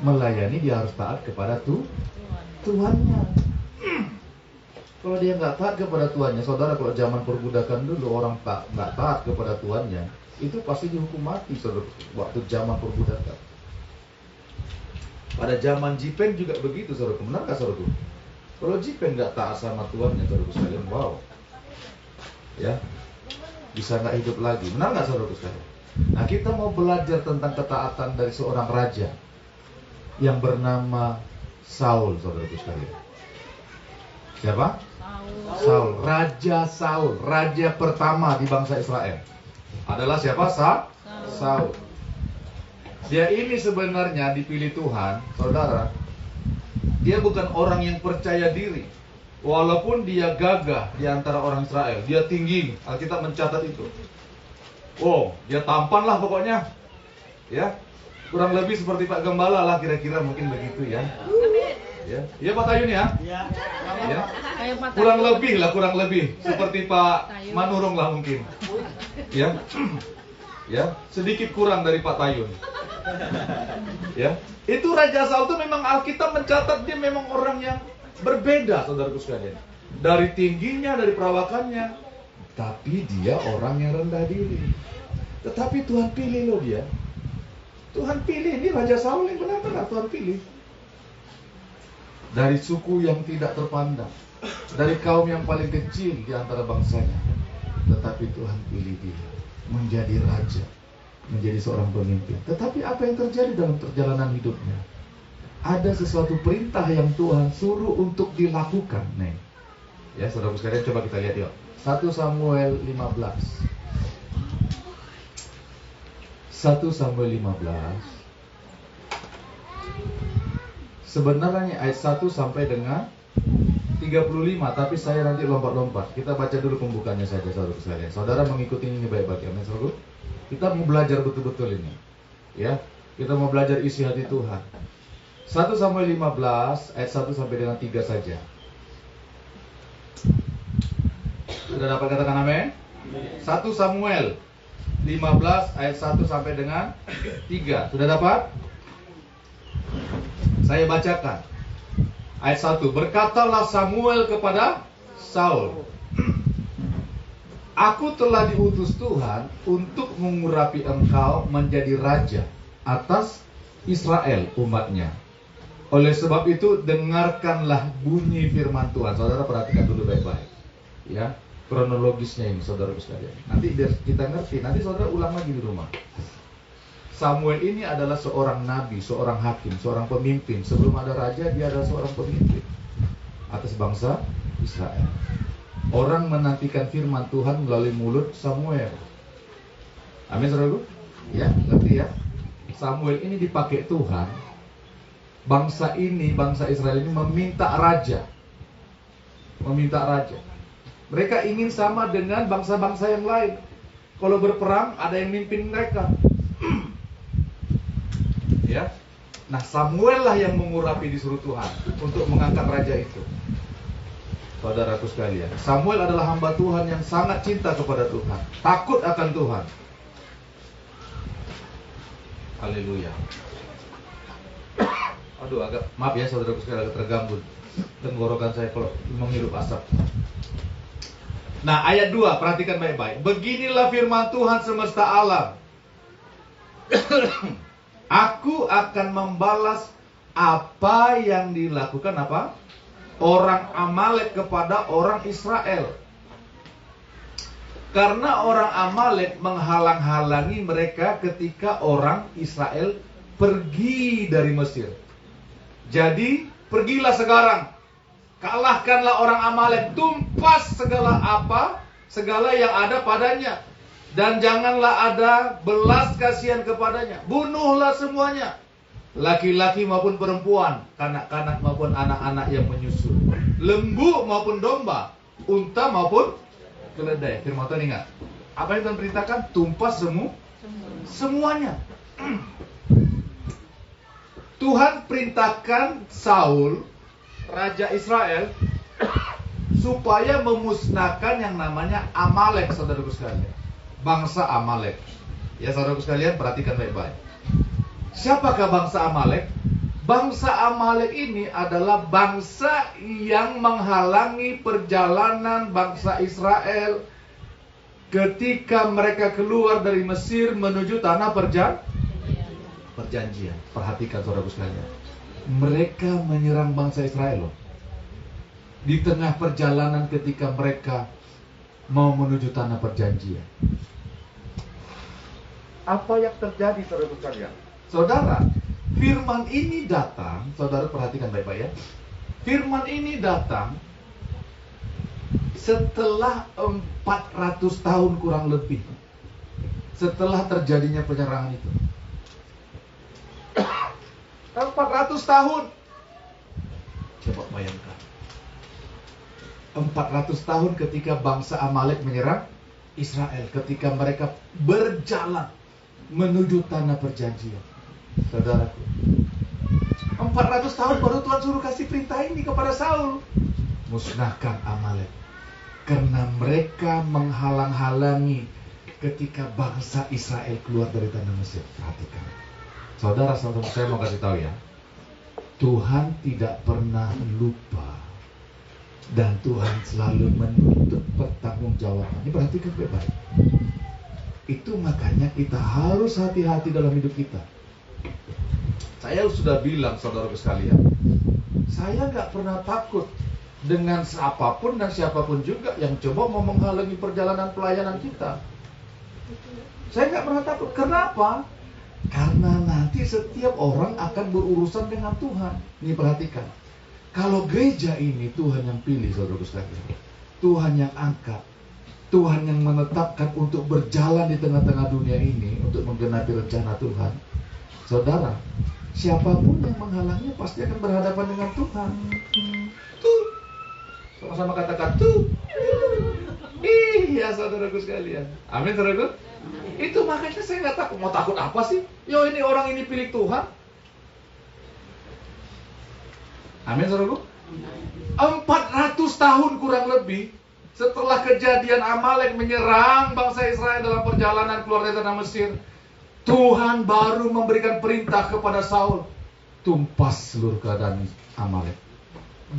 Melayani dia harus taat kepada Tuhannya. Kalau dia nggak taat kepada Tuhannya, saudara, kalau zaman perbudakan dulu orang nggak taat kepada Tuhannya, itu pasti dihukum mati, saudara. Waktu zaman perbudakan. Pada zaman Jipen juga begitu, saudara. Benar nggak, saudara? Kalau Jipen nggak taat sama Tuhannya, saudara sekalian, wow. Ya, bisa nggak hidup lagi. Benar nggak, saudara sekalian? Nah, kita mau belajar tentang ketaatan dari seorang raja yang bernama Saul, saudara sekalian. Siapa? Saul. Raja Saul, raja pertama di bangsa Israel adalah siapa? Saul. Dia ini sebenarnya dipilih Tuhan, saudara. Dia bukan orang yang percaya diri. Walaupun dia gagah di antara orang Israel, dia tinggi. Alkitab mencatat itu. Oh, dia tampan lah pokoknya. Ya, kurang lebih seperti Pak Gembala lah kira-kira, mungkin begitu ya. Ya Pak Tayun ya. Ya. Kurang lebih seperti Pak Manurung lah mungkin. Ya. Ya, sedikit kurang dari Pak Tayun. Ya, itu Raja Saul itu memang Alkitab mencatat dia memang orang yang berbeda, saudaraku sekalian. Dari tingginya, dari perawakannya, tapi dia orang yang rendah diri. Tetapi Tuhan pilih loh dia. Tuhan pilih, ini Raja Saul yang benar-benar Tuhan pilih. Dari suku yang tidak terpandang, dari kaum yang paling kecil di antara bangsanya, tetapi Tuhan pilih dia menjadi raja, menjadi seorang pemimpin. Tetapi apa yang terjadi dalam perjalanan hidupnya? Ada sesuatu perintah yang Tuhan suruh untuk dilakukan. Nih, ya saudara sekalian, coba kita lihat yuk. 1 Samuel 15. 1 Samuel 15. Sebenarnya ayat 1 sampai dengan 35, tapi saya nanti lompat-lompat. Kita baca dulu pembukanya saja, saudara sekalian. Saudara mengikuti ini baik-baik, amin saudara. Kita mau belajar betul-betul ini. Ya, kita mau belajar isi hati Tuhan. 1 Samuel 15 ayat 1 sampai dengan 3 saja. Sudah dapat katakan amin? 1 Samuel 15 ayat 1 sampai dengan 3. Sudah dapat? Saya bacakan. Ayat 1. Berkatalah Samuel kepada Saul, Aku telah diutus Tuhan untuk mengurapi engkau menjadi raja atas Israel umatnya. Oleh sebab itu dengarkanlah bunyi firman Tuhan. Saudara perhatikan dulu baik-baik. Ya, kronologisnya ini saudara sekalian. Nanti biar kita ngerti, nanti saudara ulang lagi di rumah. Samuel ini adalah seorang nabi, seorang hakim, seorang pemimpin. Sebelum ada raja, dia adalah seorang pemimpin atas bangsa Israel. Orang menantikan firman Tuhan melalui mulut Samuel. Amin saudaraku? Ya, ngerti ya? Samuel ini dipakai Tuhan. Bangsa ini, bangsa Israel ini meminta raja. Meminta raja. Mereka ingin sama dengan bangsa-bangsa yang lain. Kalau berperang, ada yang mimpin mereka. Ya, nah Samuel lah yang mengurapi disuruh Tuhan untuk mengangkat raja itu. Saudaraku sekalian, Samuel adalah hamba Tuhan yang sangat cinta kepada Tuhan, takut akan Tuhan. Haleluya. Aduh, agak maaf ya saudaraku sekalian, agak terganggu tenggorokan saya kalau menghirup asap. Nah, ayat 2, perhatikan baik-baik. Beginilah firman Tuhan semesta alam. Aku akan membalas apa yang dilakukan apa? Orang Amalek kepada orang Israel. Karena orang Amalek menghalang-halangi mereka ketika orang Israel pergi dari Mesir. Jadi, pergilah sekarang. Kalahkanlah orang Amalek, tumpas segala apa? Segala yang ada padanya. Dan janganlah ada belas kasihan kepadanya. Bunuhlah semuanya, laki-laki maupun perempuan, kanak-kanak maupun anak-anak yang menyusu, lembu maupun domba, unta maupun keledai. Firman Tuhan ingat, apa yang Tuhan perintahkan? Tumpas semuanya. Tuhan perintahkan Saul, raja Israel, supaya memusnahkan yang namanya Amalek, saudaraku sekalian. Bangsa Amalek. Ya saudaraku sekalian, perhatikan baik-baik. Siapakah bangsa Amalek? Bangsa Amalek ini adalah bangsa yang menghalangi perjalanan bangsa Israel ketika mereka keluar dari Mesir menuju tanah perjanjian. Perhatikan saudaraku sekalian. Mereka menyerang bangsa Israel loh. Di tengah perjalanan ketika mereka mau menuju tanah perjanjian. Apa yang terjadi saudara sekalian? Saudara, firman ini datang, saudara perhatikan baik-baik ya. Firman ini datang setelah 400 tahun kurang lebih. Setelah terjadinya penyerangan itu. 400 tahun. Coba bayangkan. 400 tahun ketika bangsa Amalek menyerang Israel, ketika mereka berjalan menuju tanah perjanjian. Saudaraku, 400 tahun baru Tuhan suruh kasih perintah ini kepada Saul. Musnahkan Amalek. Karena mereka menghalang-halangi ketika bangsa Israel keluar dari tanah Mesir. Perhatikan. Saudara, saya mau kasih tahu ya. Tuhan tidak pernah lupa. Dan Tuhan selalu menuntut pertanggungjawaban. Ini perhatikan baik-baik. Itu makanya kita harus hati-hati dalam hidup kita. Saya sudah bilang, saudaraku sekalian, saya gak pernah takut dengan siapapun dan siapapun juga yang coba mau menghalangi perjalanan pelayanan kita. Saya gak pernah takut. Kenapa? Karena nanti setiap orang akan berurusan dengan Tuhan. Ini perhatikan. Kalau gereja ini Tuhan yang pilih, saudaraku sekalian, Tuhan yang angkat, Tuhan yang menetapkan untuk berjalan di tengah-tengah dunia ini untuk menggenapi rencana Tuhan. Saudara, siapapun yang menghalangnya pasti akan berhadapan dengan Tuhan. Tuh, sama-sama katakan tuh. Iya, saudaraku sekalian. Amin, saudaraku. Itu makanya saya nggak takut. Mau takut apa sih? Yo, ini orang ini pilih Tuhan. Amin, saudaraku. 400 tahun kurang lebih setelah kejadian Amalek menyerang bangsa Israel dalam perjalanan keluar dari tanah Mesir, Tuhan baru memberikan perintah kepada Saul, tumpas seluruh keadaan Amalek.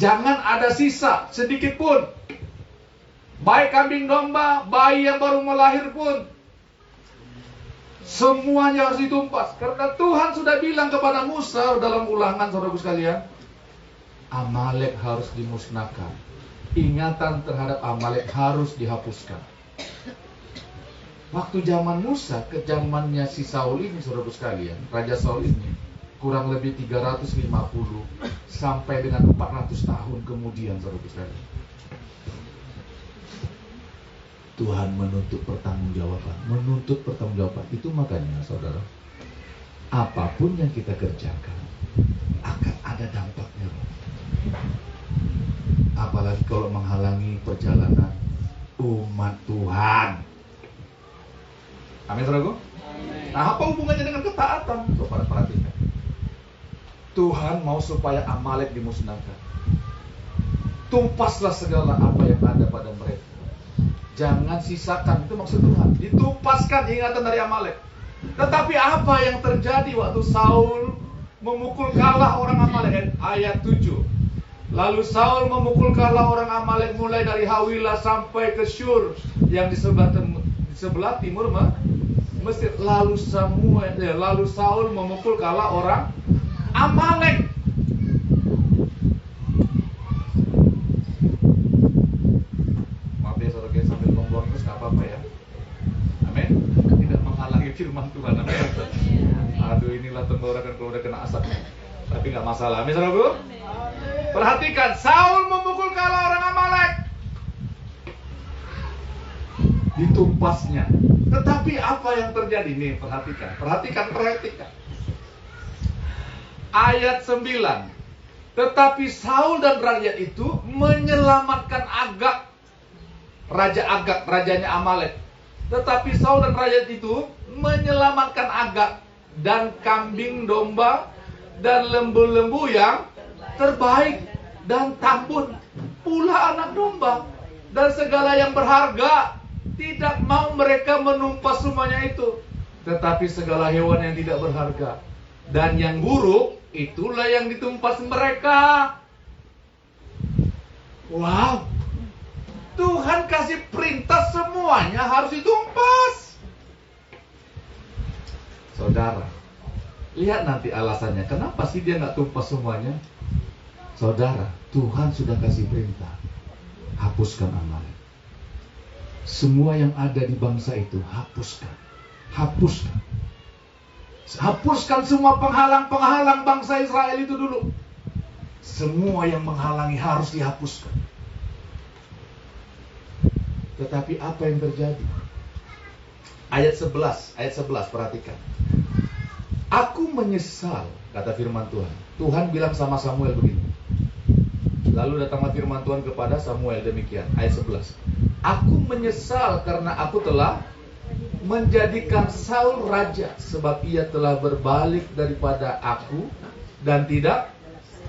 Jangan ada sisa sedikit pun. Baik kambing domba, bayi yang baru melahir pun, semuanya harus ditumpas. Karena Tuhan sudah bilang kepada Musa dalam Ulangan, saudaraku sekalian, Amalek harus dimusnahkan. Ingatan terhadap Amalek harus dihapuskan. Waktu zaman Musa ke zamannya si Saul ini, saudaraku sekalian, Raja Saul ini, kurang lebih 350 sampai dengan 400 tahun kemudian, saudaraku sekalian, Tuhan menuntut pertanggungjawaban. Menuntut pertanggungjawaban. Itu makanya, saudara, apapun yang kita kerjakan akan ada dampaknya. Apalagi kalau menghalangi perjalanan umat Tuhan. Amin, saudaraku. Nah, apa hubungannya dengan ketaatan? Coba perhatikan. Tuhan mau supaya Amalek dimusnahkan. Tumpaslah segala apa yang ada pada mereka. Jangan sisakan, itu maksud Tuhan. Ditumpaskan ingatan dari Amalek. Tetapi apa yang terjadi waktu Saul memukul kalah orang Amalek? Ayat 7. Lalu Saul memukul kalah orang Amalek mulai dari Hawilah sampai ke Syur yang di sebelah timur Mesir. Lalu Saul memukul kalah orang Amalek. Maaf ya saudara, sambil ngomong terus nggak apa-apa ya. Amin. Tidak menghalangi firman Tuhan. Amin. Aduh, inilah tenggorokan kalau udah kena asapnya. Tapi nggak masalah. Amin, saudaraku. Perhatikan, Saul memukul kalah orang Amalek. Ditumpasnya. Tetapi apa yang terjadi? Nih, perhatikan. Ayat 9. Tetapi Saul dan rakyat itu menyelamatkan Agag. Raja Agag, rajanya Amalek. Tetapi Saul dan rakyat itu menyelamatkan Agag dan kambing domba dan lembu-lembu yang terbaik dan tambun, pula anak domba dan segala yang berharga. Tidak mau mereka menumpas semuanya itu, tetapi segala hewan yang tidak berharga dan yang buruk, itulah yang ditumpas mereka. Wow, Tuhan kasih perintah semuanya harus ditumpas. Saudara, lihat nanti alasannya. Kenapa sih dia nggak tumpas semuanya? Saudara, Tuhan sudah kasih perintah, hapuskan Amalek. Semua yang ada di bangsa itu hapuskan. Hapuskan semua penghalang-penghalang bangsa Israel itu dulu. Semua yang menghalangi harus dihapuskan. Tetapi apa yang terjadi? Ayat 11 perhatikan. Aku menyesal, kata firman Tuhan. Tuhan bilang sama Samuel begini. Lalu datanglah firman Tuhan kepada Samuel demikian, ayat 11. Aku menyesal karena aku telah menjadikan Saul raja, sebab ia telah berbalik daripada aku dan tidak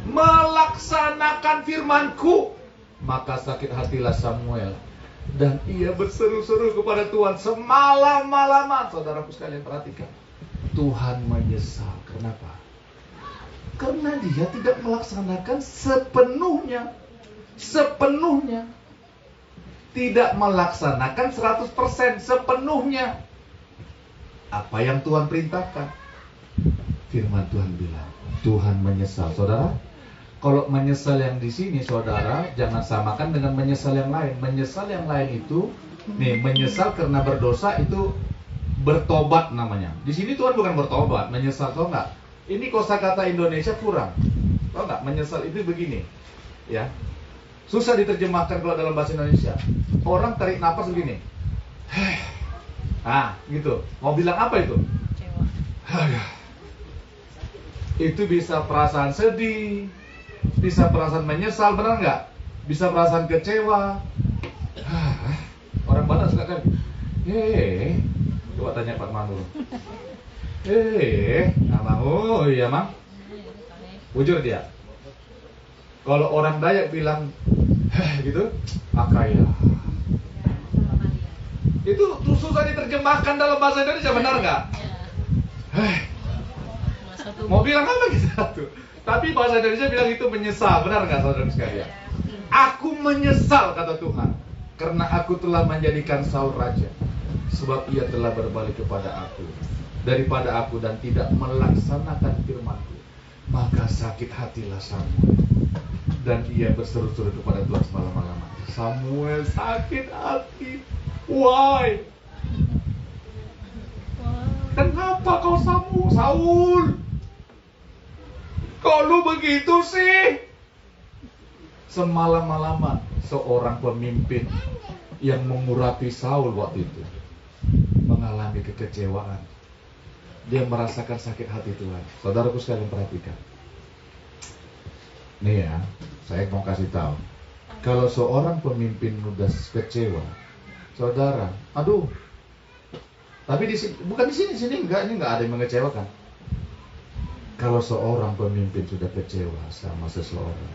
melaksanakan firman-Ku. Maka sakit hatilah Samuel dan ia berseru-seru kepada Tuhan semalam-malaman. Saudaraku sekalian, perhatikan. Tuhan menyesal. Kenapa? Karena dia tidak melaksanakan sepenuhnya. Tidak melaksanakan 100% sepenuhnya apa yang Tuhan perintahkan. Firman Tuhan bilang, Tuhan menyesal. Saudara, kalau menyesal yang di sini, saudara, jangan samakan dengan menyesal yang lain. Menyesal yang lain itu, menyesal karena berdosa itu bertobat namanya. Di sini Tuhan bukan bertobat, menyesal, tau nggak? Ini kosakata Indonesia kurang, tau nggak? Menyesal itu begini, ya. Susah diterjemahkan kalau dalam bahasa Indonesia. Orang tarik napas begini. Gitu. Mau bilang apa itu? Itu bisa perasaan sedih, bisa perasaan menyesal, benar nggak? Bisa perasaan kecewa. Orang Batak suka kan? Coba tanya Pak Manur. Abang, oh iya Mang. Bujur dia. Kalau orang Dayak bilang gitu, akaya. Itu susah diterjemahkan dalam bahasa Indonesia, benar nggak? Mau bilang apa gitu? Tapi bahasa Indonesia bilang itu menyesal, benar nggak saudara sekalian? Aku menyesal, kata Tuhan, karena aku telah menjadikan Saul raja, sebab ia telah berbalik kepada aku daripada aku dan tidak melaksanakan firman-Ku. Maka sakit hatilah Samuel dan ia berseru-seru kepada Tuhan semalam-malaman. Samuel sakit hati. Why? Kenapa kau Saul? Kok lu begitu sih? Semalam-malaman seorang pemimpin yang mengurapi Saul waktu itu mengalami kekecewaan. Dia merasakan sakit hati Tuhan. Saudaraku sekalian, perhatikan. Nih ya, saya mau kasih tahu. Kalau seorang pemimpin mudah kecewa, saudara, tapi bukan di sini enggak, ini enggak ada yang mengecewakan. Kalau seorang pemimpin sudah kecewa sama seseorang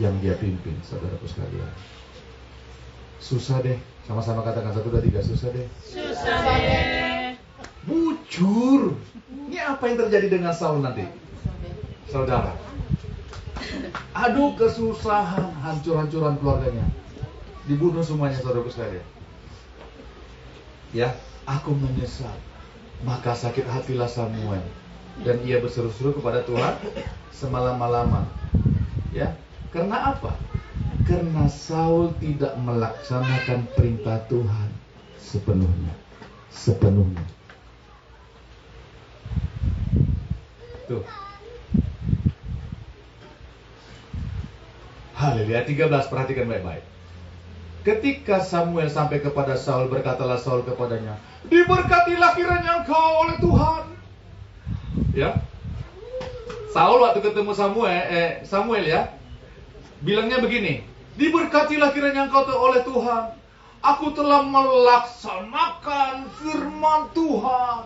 yang dia pimpin, saudaraku sekalian, susah deh. Sama-sama katakan 1, 2, 3, susah deh. Susah deh. Bujur. Ini apa yang terjadi dengan Saul nanti? Saudara, kesusahan, hancur-hancuran keluarganya, dibunuh semuanya, saudaraku sekalian. Ya, aku menyesal. Maka sakit hatilah Samuel dan ia berseru-seru kepada Tuhan semalam-malaman. Ya, karena apa? Karena Saul tidak melaksanakan perintah Tuhan sepenuhnya. Tuh. Haleluya. 13, perhatikan baik-baik. Ketika Samuel sampai kepada Saul, berkatalah Saul kepadanya, diberkatilah kiranya engkau oleh Tuhan. Ya. Saul waktu ketemu Samuel ya, bilangnya begini, diberkatilah kiranya engkau oleh Tuhan. Aku telah melaksanakan firman Tuhan.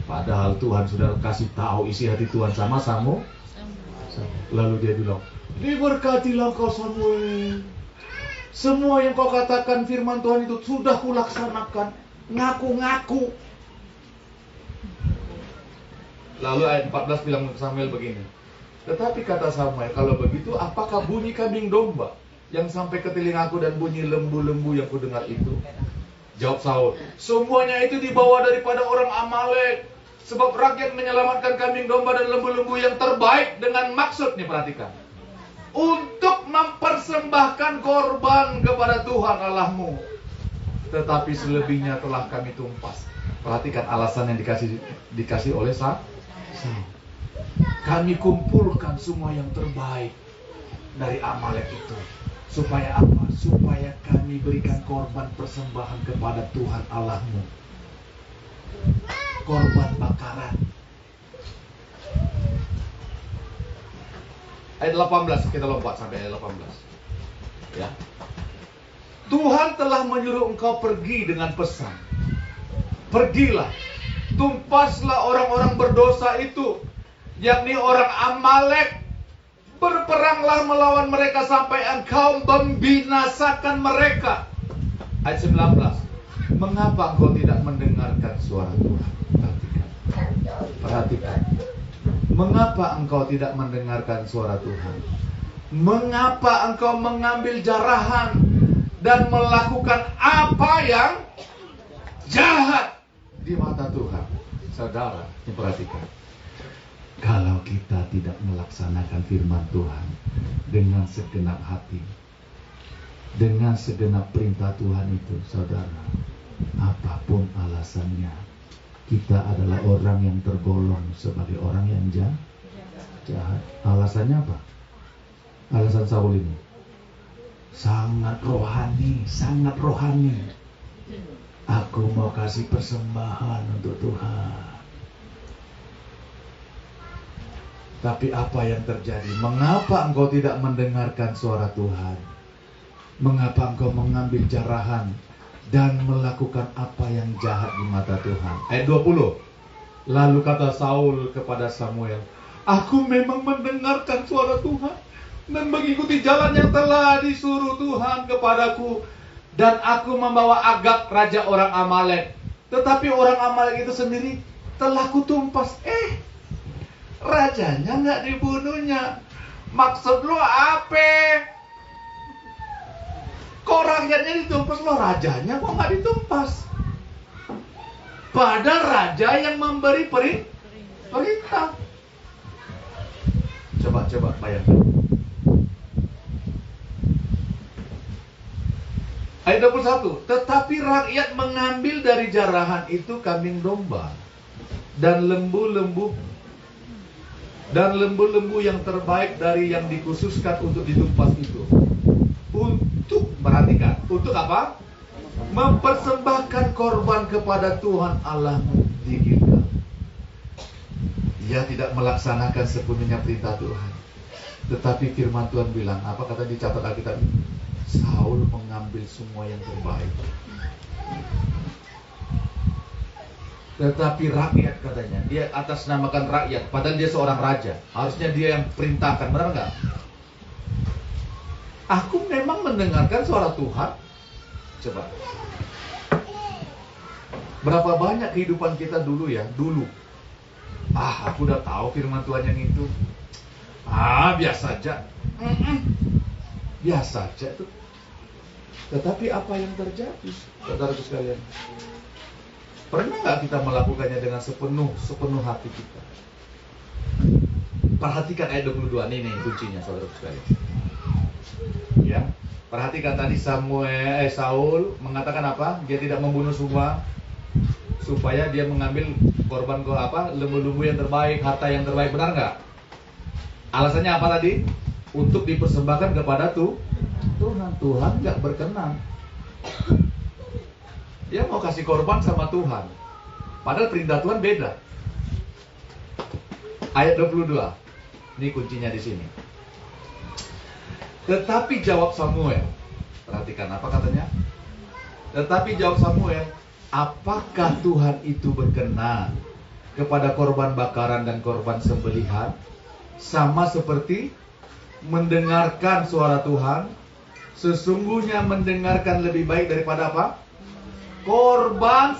Padahal Tuhan sudah kasih tahu isi hati Tuhan sama Samuel. Lalu dia bilang, diberkatilah kau Samuel. Semua yang kau katakan firman Tuhan itu sudah kulaksanakan. Ngaku-ngaku. Lalu ayat 14 bilang Samuel begini, tetapi kata Samuel, kalau begitu apakah bunyi kambing domba yang sampai ke telingaku dan bunyi lembu-lembu yang kudengar itu? Jawab Saul, semuanya itu dibawa daripada orang Amalek. Sebab rakyat menyelamatkan kambing domba dan lembu-lembu yang terbaik dengan maksud, nih perhatikan, untuk mempersembahkan korban kepada Tuhan Allahmu. Tetapi selebihnya telah kami tumpas. Perhatikan alasan yang dikasih oleh Saul. Kami kumpulkan semua yang terbaik dari Amalek itu. Supaya apa? Supaya kami berikan korban persembahan kepada Tuhan Allahmu. korban bakaran. Ayat 18, kita lompat sampai ayat 18. Ya. Tuhan telah menyuruh engkau pergi dengan pesan. Pergilah, tumpaslah orang-orang berdosa itu, yakni orang Amalek. Berperanglah melawan mereka sampai engkau membinasakan mereka. Ayat 19. Mengapa engkau tidak mendengarkan suara Tuhan? Perhatikan. Mengapa engkau tidak mendengarkan suara Tuhan? Mengapa engkau mengambil jarahan dan melakukan apa yang jahat di mata Tuhan? Saudara, perhatikan. Kalau kita tidak melaksanakan firman Tuhan dengan segenap hati, dengan segenap perintah Tuhan itu, saudara, apapun alasannya, kita adalah orang yang tergolong sebagai orang yang jahat. Alasannya apa? Alasan Saul ini sangat rohani. Aku mau kasih persembahan untuk Tuhan. Tapi apa yang terjadi? Mengapa engkau tidak mendengarkan suara Tuhan? Mengapa engkau mengambil jarahan dan melakukan apa yang jahat di mata Tuhan? Ayat 20. Lalu kata Saul kepada Samuel, aku memang mendengarkan suara Tuhan dan mengikuti jalan yang telah disuruh Tuhan kepadaku. Dan aku membawa Agag, raja orang Amalek. Tetapi orang Amalek itu sendiri telah kutumpas. Rajanya nggak dibunuhnya. Maksud lo apa? Kok rakyatnya ditumpas, lo rajanya kok nggak ditumpas? Padahal raja yang memberi perintah. Coba bayangkan. Ayat 21. Tetapi rakyat mengambil dari jarahan itu kambing domba dan lembu-lembu yang terbaik dari yang dikhususkan untuk ditumpas itu. Untuk, perhatikan, untuk apa? Mempersembahkan korban kepada Tuhan Allahmu di Gilgal. Ia tidak melaksanakan sepenuhnya perintah Tuhan. Tetapi firman Tuhan bilang, apa kata dicatat Alkitab? Saul mengambil semua yang terbaik. Tetapi rakyat, katanya, dia atas namakan rakyat, padahal dia seorang raja. Harusnya dia yang perintahkan, benar nggak? Aku memang mendengarkan suara Tuhan. Coba. Berapa banyak kehidupan kita dulu ya? Dulu. Aku udah tahu firman Tuhan yang itu. Biasa aja. Biasa aja tuh. Tetapi apa yang terjadi, saudara sekalian? Pernah nggak kita melakukannya dengan sepenuh hati kita? Perhatikan ayat 22, ini kuncinya, saudara sekalian. Ya, perhatikan tadi Saul mengatakan apa? Dia tidak membunuh semua, supaya dia mengambil korban lembu-lembu yang terbaik, harta yang terbaik, benar nggak? Alasannya apa tadi? Untuk dipersembahkan kepada Tuhan. Tuhan nggak berkenan. Dia mau kasih korban sama Tuhan. Padahal perintah Tuhan beda. Ayat 22. Ini kuncinya di sini. Tetapi jawab Samuel. Perhatikan apa katanya? Tetapi jawab Samuel, apakah Tuhan itu berkenan kepada korban bakaran dan korban sembelihan? Sama seperti mendengarkan suara Tuhan. Sesungguhnya mendengarkan lebih baik daripada apa? Korban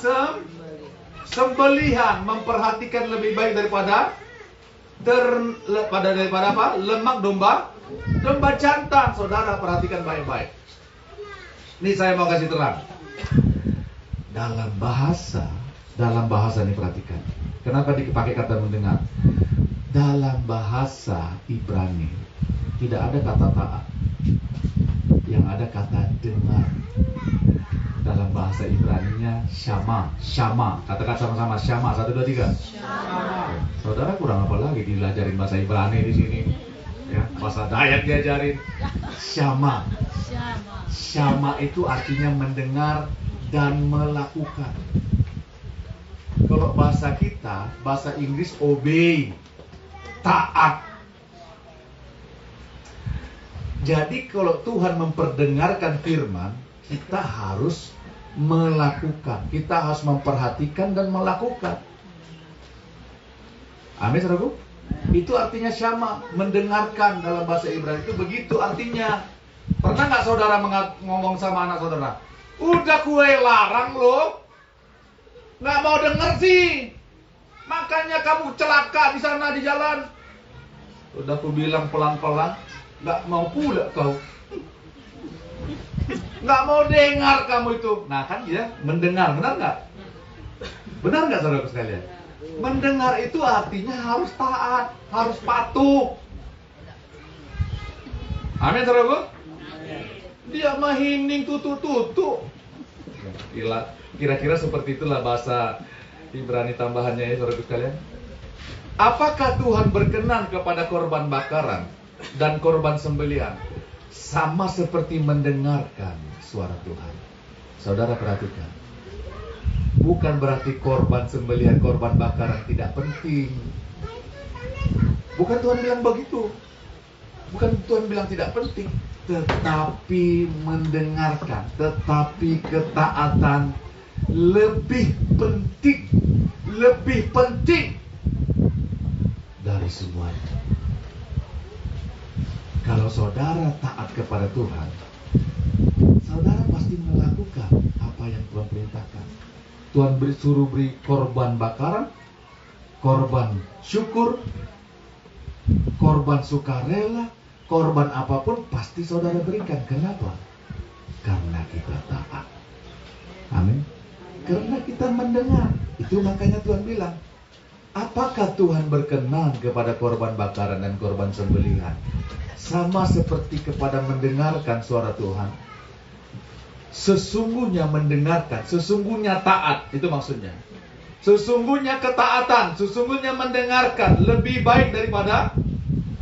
sembelihan. Memperhatikan lebih baik daripada apa? Lemak domba jantan. Saudara, perhatikan baik-baik. Ini saya mau kasih terang. Dalam bahasa ini perhatikan. Kenapa dipakai kata mendengar? Dalam bahasa Ibrani tidak ada kata taat. Yang ada kata dengar. Dalam bahasa Ibraninya syama. Katakan sama-sama syama. 1, 2, 3. Syama. Saudara kurang apa lagi diajarin bahasa Ibrani di sini? Ya, bahasa Dayak diajarin. Syama. Syama itu artinya mendengar dan melakukan. Kalau kalau bahasa kita, bahasa Inggris obey, taat. Jadi kalau Tuhan memperdengarkan firman, kita harus melakukan. Kita harus memperhatikan dan melakukan. Amin, saudaraku? Itu artinya syama, mendengarkan dalam bahasa Ibrani itu begitu artinya. Pernah nggak saudara ngomong sama anak saudara, udah kue larang lo, nggak mau denger sih, makanya kamu celaka di sana di jalan. Udah aku bilang pelan-pelan, nggak mau pula kau, nggak mau dengar kamu itu. Nah kan dia mendengar, benar nggak? Benar nggak saudara sekalian? Mendengar itu artinya harus taat, harus patuh. Amin, saudara. Dia mah hening tutu. Kira-kira seperti itulah bahasa Ibrani tambahannya ya, saudara sekalian. Apakah Tuhan berkenan kepada korban bakaran dan korban sembelihan? Sama seperti mendengarkan suara Tuhan. Saudara perhatikan. Bukan berarti korban sembelihan, korban bakaran tidak penting. Bukan Tuhan bilang begitu. Bukan Tuhan bilang tidak penting. Tetapi mendengarkan, tetapi ketaatan lebih penting dari semuanya. Kalau saudara taat kepada Tuhan, saudara pasti melakukan apa yang Tuhan perintahkan. Tuhan suruh beri korban bakaran, korban syukur, korban sukarela, korban apapun pasti saudara berikan. Kenapa? Karena kita taat. Amin. Karena kita mendengar. Itu makanya Tuhan bilang, apakah Tuhan berkenan kepada korban bakaran dan korban sembelihan? Sama seperti kepada mendengarkan suara Tuhan. Sesungguhnya mendengarkan, sesungguhnya taat, itu maksudnya. Sesungguhnya ketaatan, sesungguhnya mendengarkan lebih baik daripada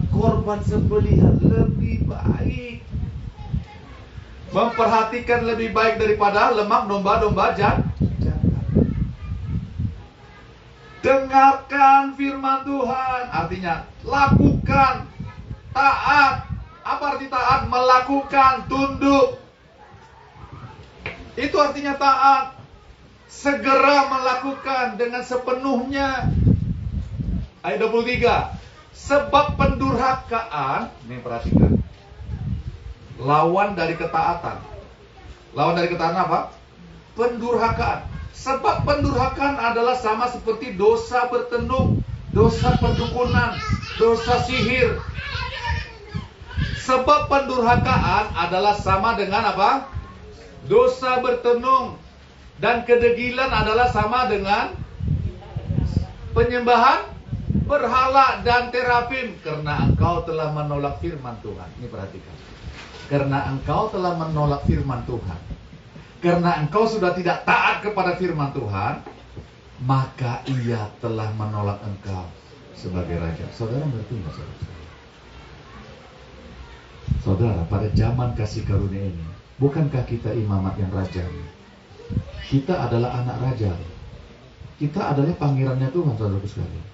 korban sembelihan, lebih baik. Memperhatikan lebih baik daripada lemak domba-domba jangan. Dengarkan firman Tuhan, artinya lakukan, taat. Apa arti taat? Melakukan, tunduk. Itu artinya taat. Segera melakukan dengan sepenuhnya. Ayat 23. Sebab pendurhakaan, ini perhatikan, lawan dari ketaatan. Lawan dari ketaatan apa? Pendurhakaan. Sebab pendurhakaan adalah sama seperti dosa bertenung, dosa perdukunan, dosa sihir. Sebab pendurhakaan adalah sama dengan apa? Dosa bertenung. Dan kedegilan adalah sama dengan penyembahan berhala dan terapim. Karena engkau telah menolak firman Tuhan. Ini perhatikan. Karena engkau telah menolak firman Tuhan, karena engkau sudah tidak taat kepada firman Tuhan, maka Ia telah menolak engkau sebagai raja. Saudara mengerti nggak, saudara? Saudara, pada zaman kasih karunia ini, bukankah kita imamat yang raja? Kita adalah anak raja. Kita adalah pangerannya Tuhan, saudara sekalian.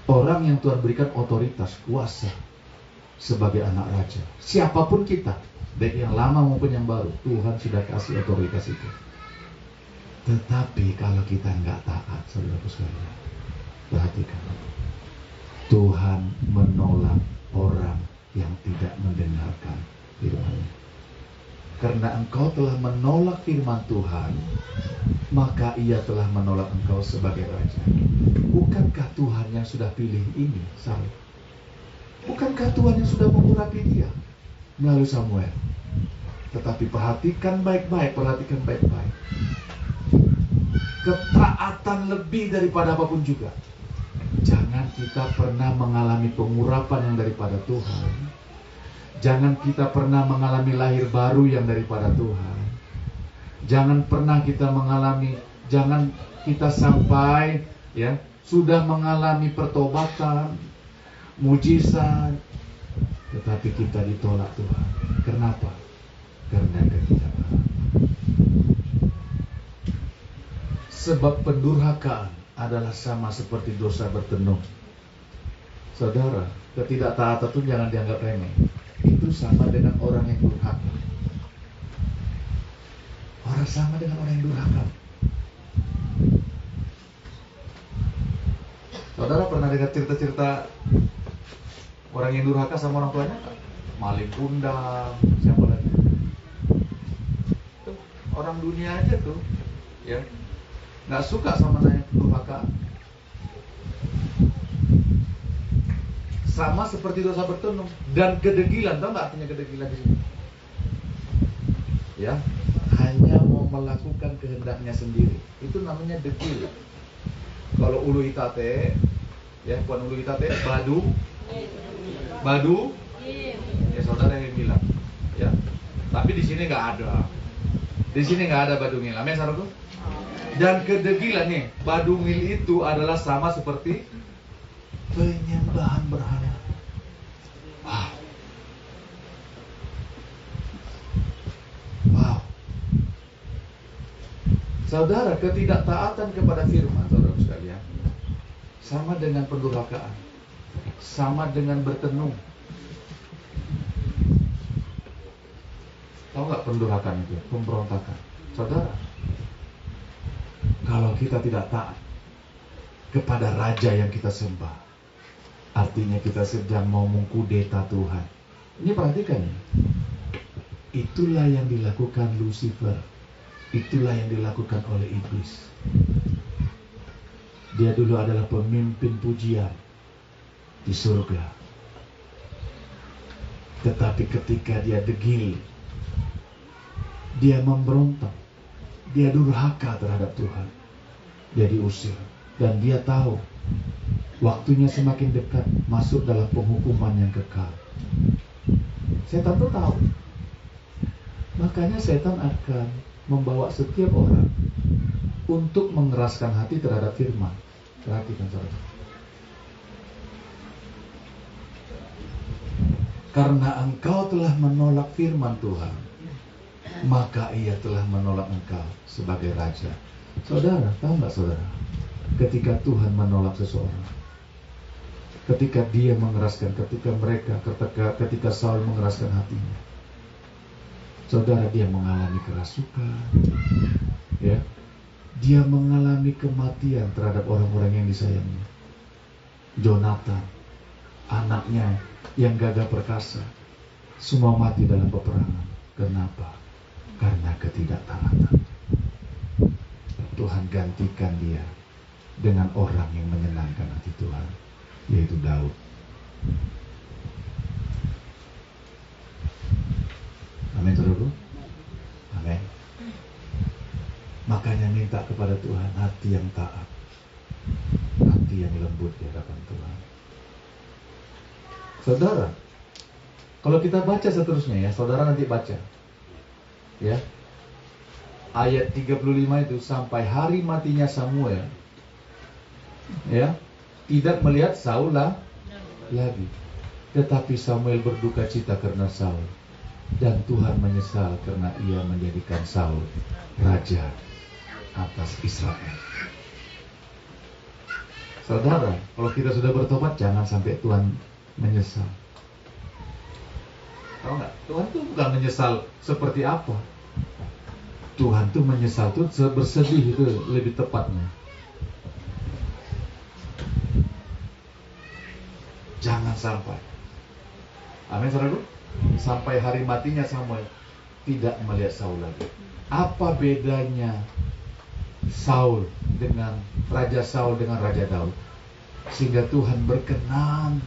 Orang yang Tuhan berikan otoritas, kuasa sebagai anak raja. Siapapun kita, baik yang lama maupun yang baru, Tuhan sudah kasih otoritas itu. Tetapi kalau kita nggak taat, saudara sekalian, perhatikan, Tuhan menolak orang yang tidak mendengarkan firman-Nya. Karena engkau telah menolak firman Tuhan, maka Ia telah menolak engkau sebagai raja. Bukankah Tuhan yang sudah pilih ini, Saul? Bukankah Tuhan yang sudah mengurapi dia melalui Samuel? Tetapi perhatikan baik-baik, ketaatan lebih daripada apapun juga. Jangan kita pernah mengalami pengurapan yang daripada Tuhan. Jangan kita pernah mengalami lahir baru yang daripada Tuhan. Jangan pernah kita mengalami, jangan kita sampai sudah mengalami pertobatan, mujizat, tetapi kita ditolak Tuhan. Kenapa? Karena ketidaktaatan. Sebab pendurhakaan adalah sama seperti dosa bertenung. Saudara, ketidaktaatan itu jangan dianggap remeh. Itu sama dengan orang yang durhaka. Orang sama dengan orang yang durhaka. Saudara pernah dengar cerita-cerita orang yang durhaka sama orang tuanya? Maling kundang, siapa lagi? Tuh, orang dunia aja tuh, ya, nggak suka sama yang durhaka. Sama seperti dosa bertenung dan kedegilan. Tahu nggak artinya kedegilan di sini? Ya, hanya mau melakukan kehendaknya sendiri. Itu namanya degil. Kalau ulu itate, ya, bukan ulu itate, badu, ya saudara yang bilang, ya. Tapi di sini nggak ada. Di sini nggak ada badungil. Amin, saudaraku. Dan kedegilan nih, badungil itu adalah sama seperti penyembahan berhala. Wow. Wow. Saudara, ketidaktaatan kepada firman, saudara sekalian, sama dengan pendurhakaan, sama dengan bertenung. Tahu nggak pendurhakaan itu? Pemberontakan. Saudara, kalau kita tidak taat kepada raja yang kita sembah, artinya kita sedang mau mengkudeta Tuhan. Ini perhatikan ya. Itulah yang dilakukan Lucifer. Itulah yang dilakukan oleh iblis. Dia dulu adalah pemimpin pujian di surga. Tetapi ketika dia degil, dia memberontak, dia durhaka terhadap Tuhan, dia diusir. Dan dia tahu waktunya semakin dekat masuk dalam penghukuman yang kekal. Setan tuh tahu. Makanya setan akan membawa setiap orang untuk mengeraskan hati terhadap firman. Perhatikan saudara. Karena engkau telah menolak firman Tuhan, maka ia telah menolak engkau sebagai raja. Saudara, tahu nggak saudara? Ketika Tuhan menolak seseorang, ketika dia mengeraskan, ketika Saul mengeraskan hatinya, saudara, dia mengalami kerasukan, ya, dia mengalami kematian terhadap orang-orang yang disayangi. Jonathan, anaknya yang gagah perkasa, semua mati dalam peperangan. Kenapa? Karena ketidaktaatan. Tuhan gantikan dia dengan orang yang menyenangkan hati Tuhan, yaitu Daud. Amin, saudaraku. Amin. Makanya minta kepada Tuhan hati yang taat, hati yang lembut di hadapan Tuhan. Saudara, kalau kita baca seterusnya ya, saudara nanti baca, ya, ayat 35 itu, sampai hari matinya Samuel, ya, tidak melihat Saul lagi, tetapi Samuel berduka cita karena Saul, dan Tuhan menyesal karena ia menjadikan Saul raja atas Israel. Saudara, kalau kita sudah bertobat, jangan sampai Tuhan menyesal. Tahu nggak? Tuhan tuh bukan menyesal seperti apa. Tuhan tuh menyesal tuh bersedih, itu lebih tepatnya. Jangan sampai. Amin, saudaraku. Sampai hari matinya Samuel tidak melihat Saul lagi. Apa bedanya Saul dengan Raja Saul dengan Raja Daud? Sehingga Tuhan berkenan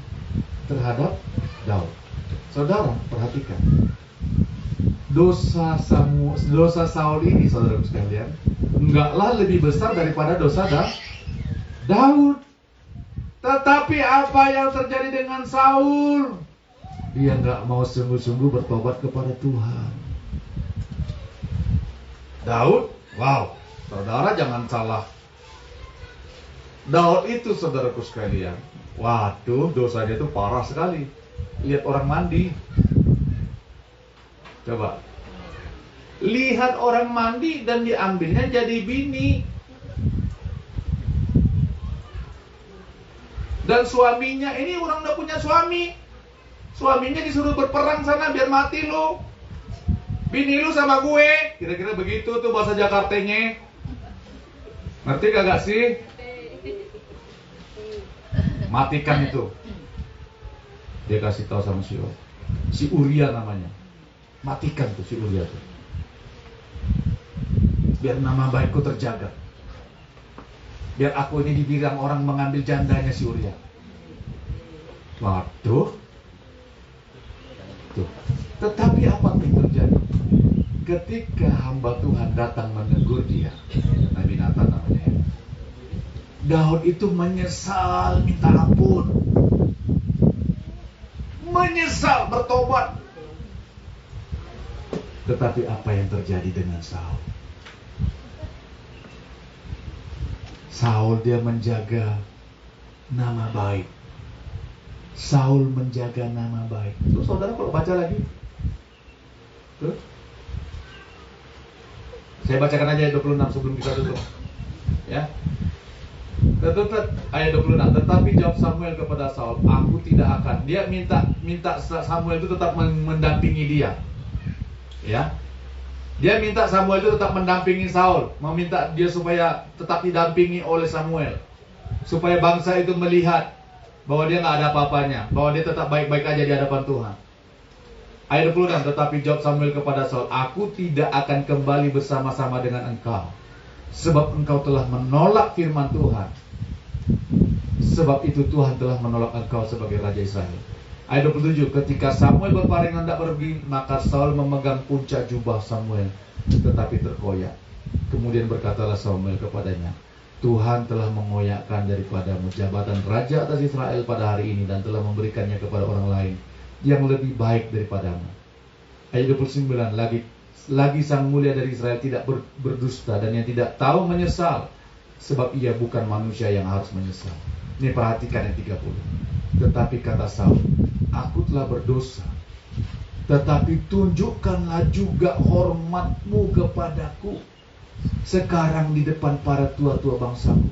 terhadap Daud. Saudara, perhatikan. Dosa Saul ini, saudara sekalian, enggaklah lebih besar daripada dosa Daud. Tetapi apa yang terjadi dengan Saul? Dia enggak mau sungguh-sungguh bertobat kepada Tuhan. Daud, wow, saudara jangan salah. Daud itu, saudaraku sekalian, waduh, dosanya itu parah sekali. Lihat orang mandi. Coba lihat orang mandi dan diambilnya jadi bini. Dan suaminya, ini orang udah punya suami. Suaminya disuruh berperang sana biar mati lu. Bini lu sama gue. Kira-kira begitu tuh bahasa Jakartanya. Ngerti kagak sih? Matikan itu. Dia kasih tahu sama si Uria namanya. Matikan tuh si Uria tuh. Biar nama baikku terjaga. Biar aku ini dibilang orang mengambil jandanya si Uria. Waduh. Tuh. Tetapi apa yang terjadi? Ketika hamba Tuhan datang menegur dia, Nabi Nathan namanya, Daud itu menyesal, minta ampun, menyesal, bertobat. Tetapi apa yang terjadi dengan Saul? Saul dia menjaga nama baik. Saul menjaga nama baik. Terus saudara kalau baca lagi, tuh. Saya bacakan aja ayat 26 sebelum kita tutup. Ya. Ayat 26. Tetapi jawab Samuel kepada Saul, aku tidak akan. Dia minta Samuel itu tetap mendampingi dia. Ya. Dia minta Samuel itu tetap mendampingi Saul, meminta dia supaya tetap didampingi oleh Samuel. Supaya bangsa itu melihat bahwa dia nggak ada apa-apanya, bahwa dia tetap baik-baik aja di hadapan Tuhan. Ayat 26, tetapi jawab Samuel kepada Saul, aku tidak akan kembali bersama-sama dengan engkau, sebab engkau telah menolak firman Tuhan. Sebab itu Tuhan telah menolak engkau sebagai Raja Israel. Ayat 27, ketika Samuel berpaling hendak pergi, maka Saul memegang puncak jubah Samuel, tetapi terkoyak. Kemudian berkatalah Samuel kepadanya, Tuhan telah mengoyakkan daripadamu jabatan raja atas Israel pada hari ini dan telah memberikannya kepada orang lain yang lebih baik daripadamu. Ayat 29, lagi sang mulia dari Israel tidak berdusta dan yang tidak tahu menyesal, sebab ia bukan manusia yang harus menyesal. Ini perhatikan yang 30. Tetapi kata Saul, aku telah berdosa, tetapi tunjukkanlah juga hormatmu kepadaku sekarang di depan para tua-tua bangsaku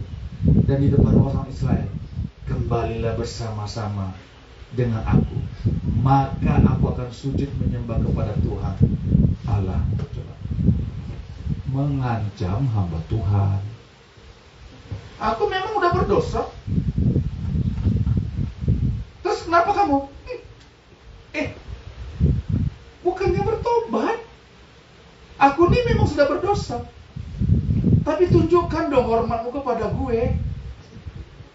dan di depan orang Israel. Kembalilah bersama-sama dengan aku, maka aku akan sujud menyembah kepada Tuhan Allah. Coba. Mengancam hamba Tuhan. Aku memang udah berdosa. Terus kenapa kamu? Bukannya bertobat. Aku ini memang sudah berdosa, tapi tunjukkan dong hormatmu kepada gue.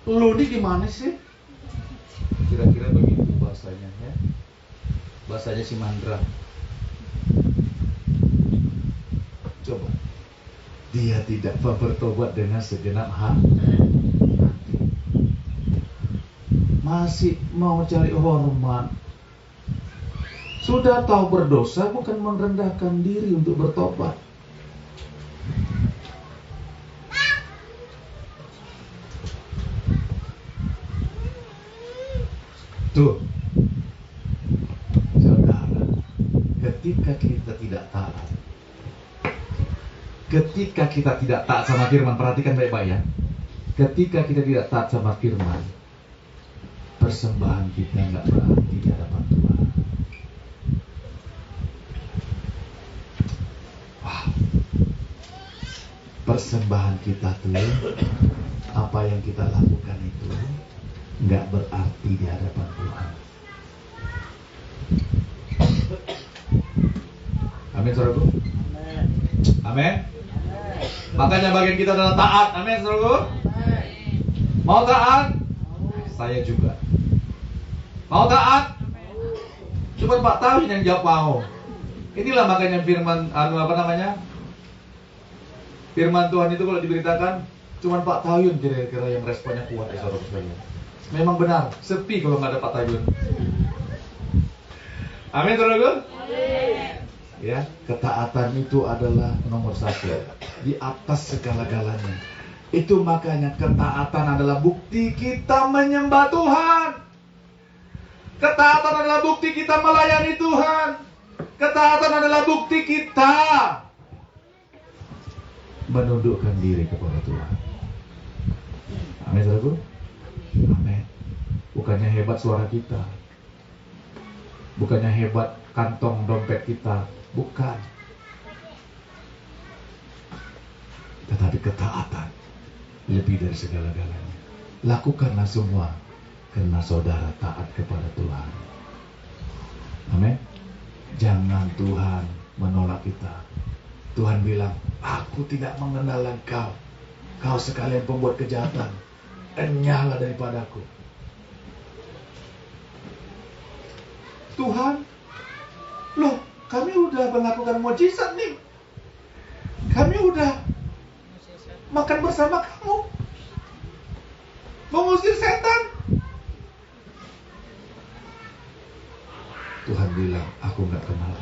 Lu ini gimana sih? Kira-kira begitu bahasanya ya. Bahasanya si Mandra. Coba. Dia tidak bertobat dengan segenap hati. Masih mau cari hormat. Sudah tahu berdosa, bukan merendahkan diri untuk bertobat. Tuh, saudara, ketika kita tidak taat, sama firman, perhatikan baik-baik ya. Ketika kita tidak taat sama firman, persembahan kita nggak berarti di hadapan Tuhan. Wow. Persembahan kita tuh, apa yang kita lakukan itu nggak berarti di hadapan Tuhan. Amin, saudaraku. Amin. Makanya bagian kita adalah taat. Amin, saudaraku. Mau taat? Saya juga. Mau taat? Cuma Pak Tawin yang jawab mau. Inilah makanya firman firman Tuhan itu kalau diberitakan cuma Pak Tawin kira-kira yang responnya kuat ya saudara sekalian. Memang benar, sepi kalau nggak ada Pak Tayun. Amin, saudaraku. Ya, ketaatan itu adalah nomor 1 di atas segala-galanya. Itu makanya ketaatan adalah bukti kita menyembah Tuhan. Ketaatan adalah bukti kita melayani Tuhan. Ketaatan adalah bukti kita menundukkan diri kepada Tuhan. Amin, saudaraku. Amin. Bukannya hebat suara kita, bukannya hebat kantong dompet kita, bukan. Tetapi ketaatan lebih dari segala-galanya. Lakukanlah semua karena saudara taat kepada Tuhan. Amin. Jangan Tuhan menolak kita. Tuhan bilang, aku tidak mengenal engkau. Kau sekalian pembuat kejahatan. Enyahlah daripadaku. Tuhan, loh, kami udah melakukan mukjizat nih. Kami udah makan bersama kamu, mengusir setan. Tuhan bilang, aku gak kenal.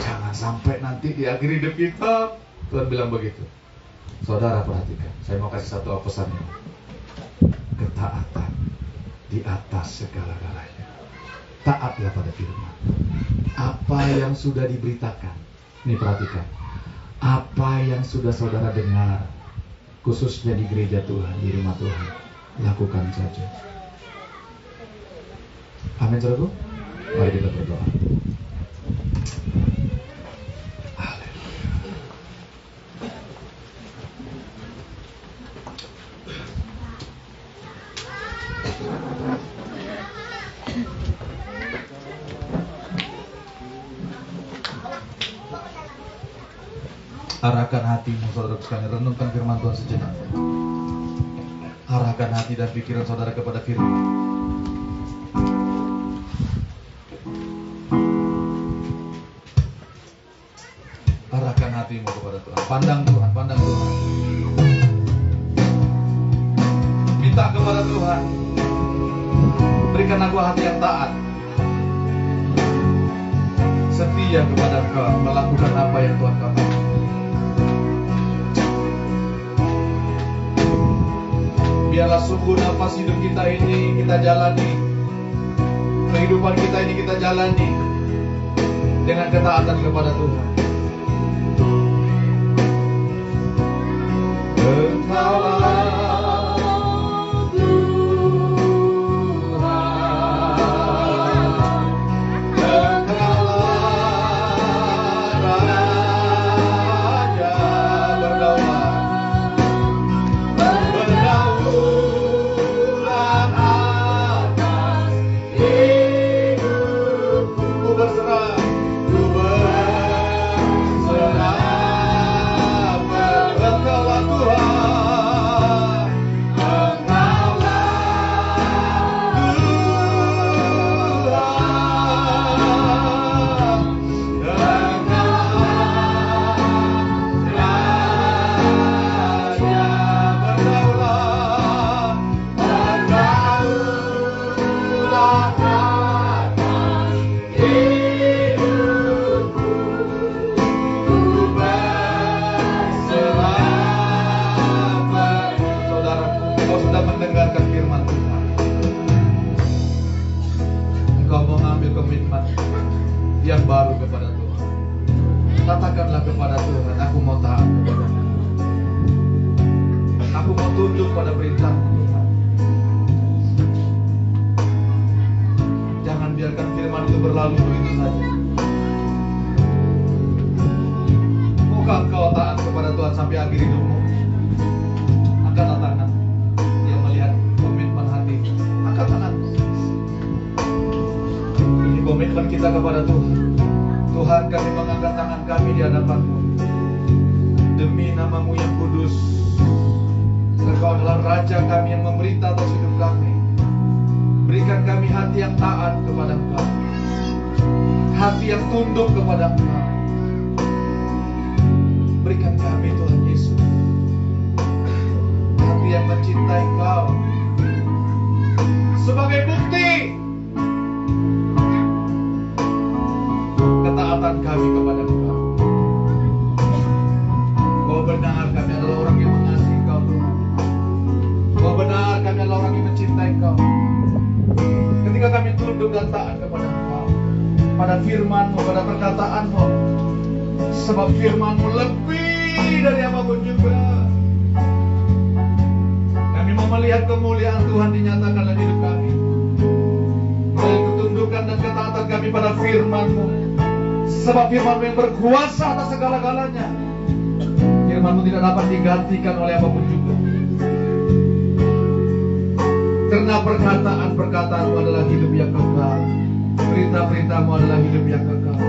Jangan sampai nanti di akhir hidup kita Tuhan bilang begitu. Saudara perhatikan, saya mau kasih satu pesannya. Ketaatan di atas segala-galanya. Taatlah pada firman. Apa yang sudah diberitakan, ini perhatikan, apa yang sudah saudara dengar, khususnya di gereja Tuhan, di rumah Tuhan, lakukan saja. Amin, saudaraku. Mari kita berdoa. Arahkan hatimu, saudara sekalian, renungkan firman Tuhan sejenak. Arahkan hati dan pikiran saudara kepada firman. Arahkan hatimu kepada Tuhan. Pandang Tuhan, pandang Tuhan. Minta kepada Tuhan, berikan aku hati yang taat, setia kepada Engkau, melakukan apa yang Tuhan katakan. Biarlah sungguh nafas hidup kita ini kita jalani, kehidupan kita ini kita jalani dengan ketaatan kepada Tuhan. Yang baru kepada Tuhan. Katakanlah kepada Tuhan, aku mau taat kepada-Mu. Aku mau tunduk pada perintah-Mu, Tuhan. Jangan biarkan firman itu berlalu begitu saja. Maukah engkau taat kepada Tuhan sampai akhir hidupmu? Angkatlah tangan yang melihat komitmen hati. Angkat tangan. Ini komitmen kita kepada Tuhan. Tuhan, kami mengangkat tangan kami di hadapan-Mu demi nama-Mu yang kudus. Engkau adalah Raja kami yang memerintah atas hidup kami. Berikan kami hati yang taat kepada Engkau, hati yang tunduk kepada Engkau. Berikan kami, Tuhan Yesus, hati yang mencintai Engkau sebagai bukti ketaatan kami kepada Engkau. Bahwa benar kami adalah orang yang mengasihi Engkau, Tuhan. Bahwa benar kami adalah orang yang mencintai Engkau. Ketika kami tunduk dan taat kepada Engkau, pada firman-Mu, pada perkataan-Mu, sebab firman-Mu lebih dari apapun juga. melihat kemuliaan Tuhan dinyatakan dalam hidup kami. Melalui ketundukan dan ketaatan kami pada firman-Mu. Sebab firman-Mu yang berkuasa atas segala-galanya. Firman-Mu tidak dapat digantikan oleh apapun juga. Karena perkataan-perkataan-Mu adalah hidup yang kekal. Perintah-perintah-Mu adalah hidup yang kekal.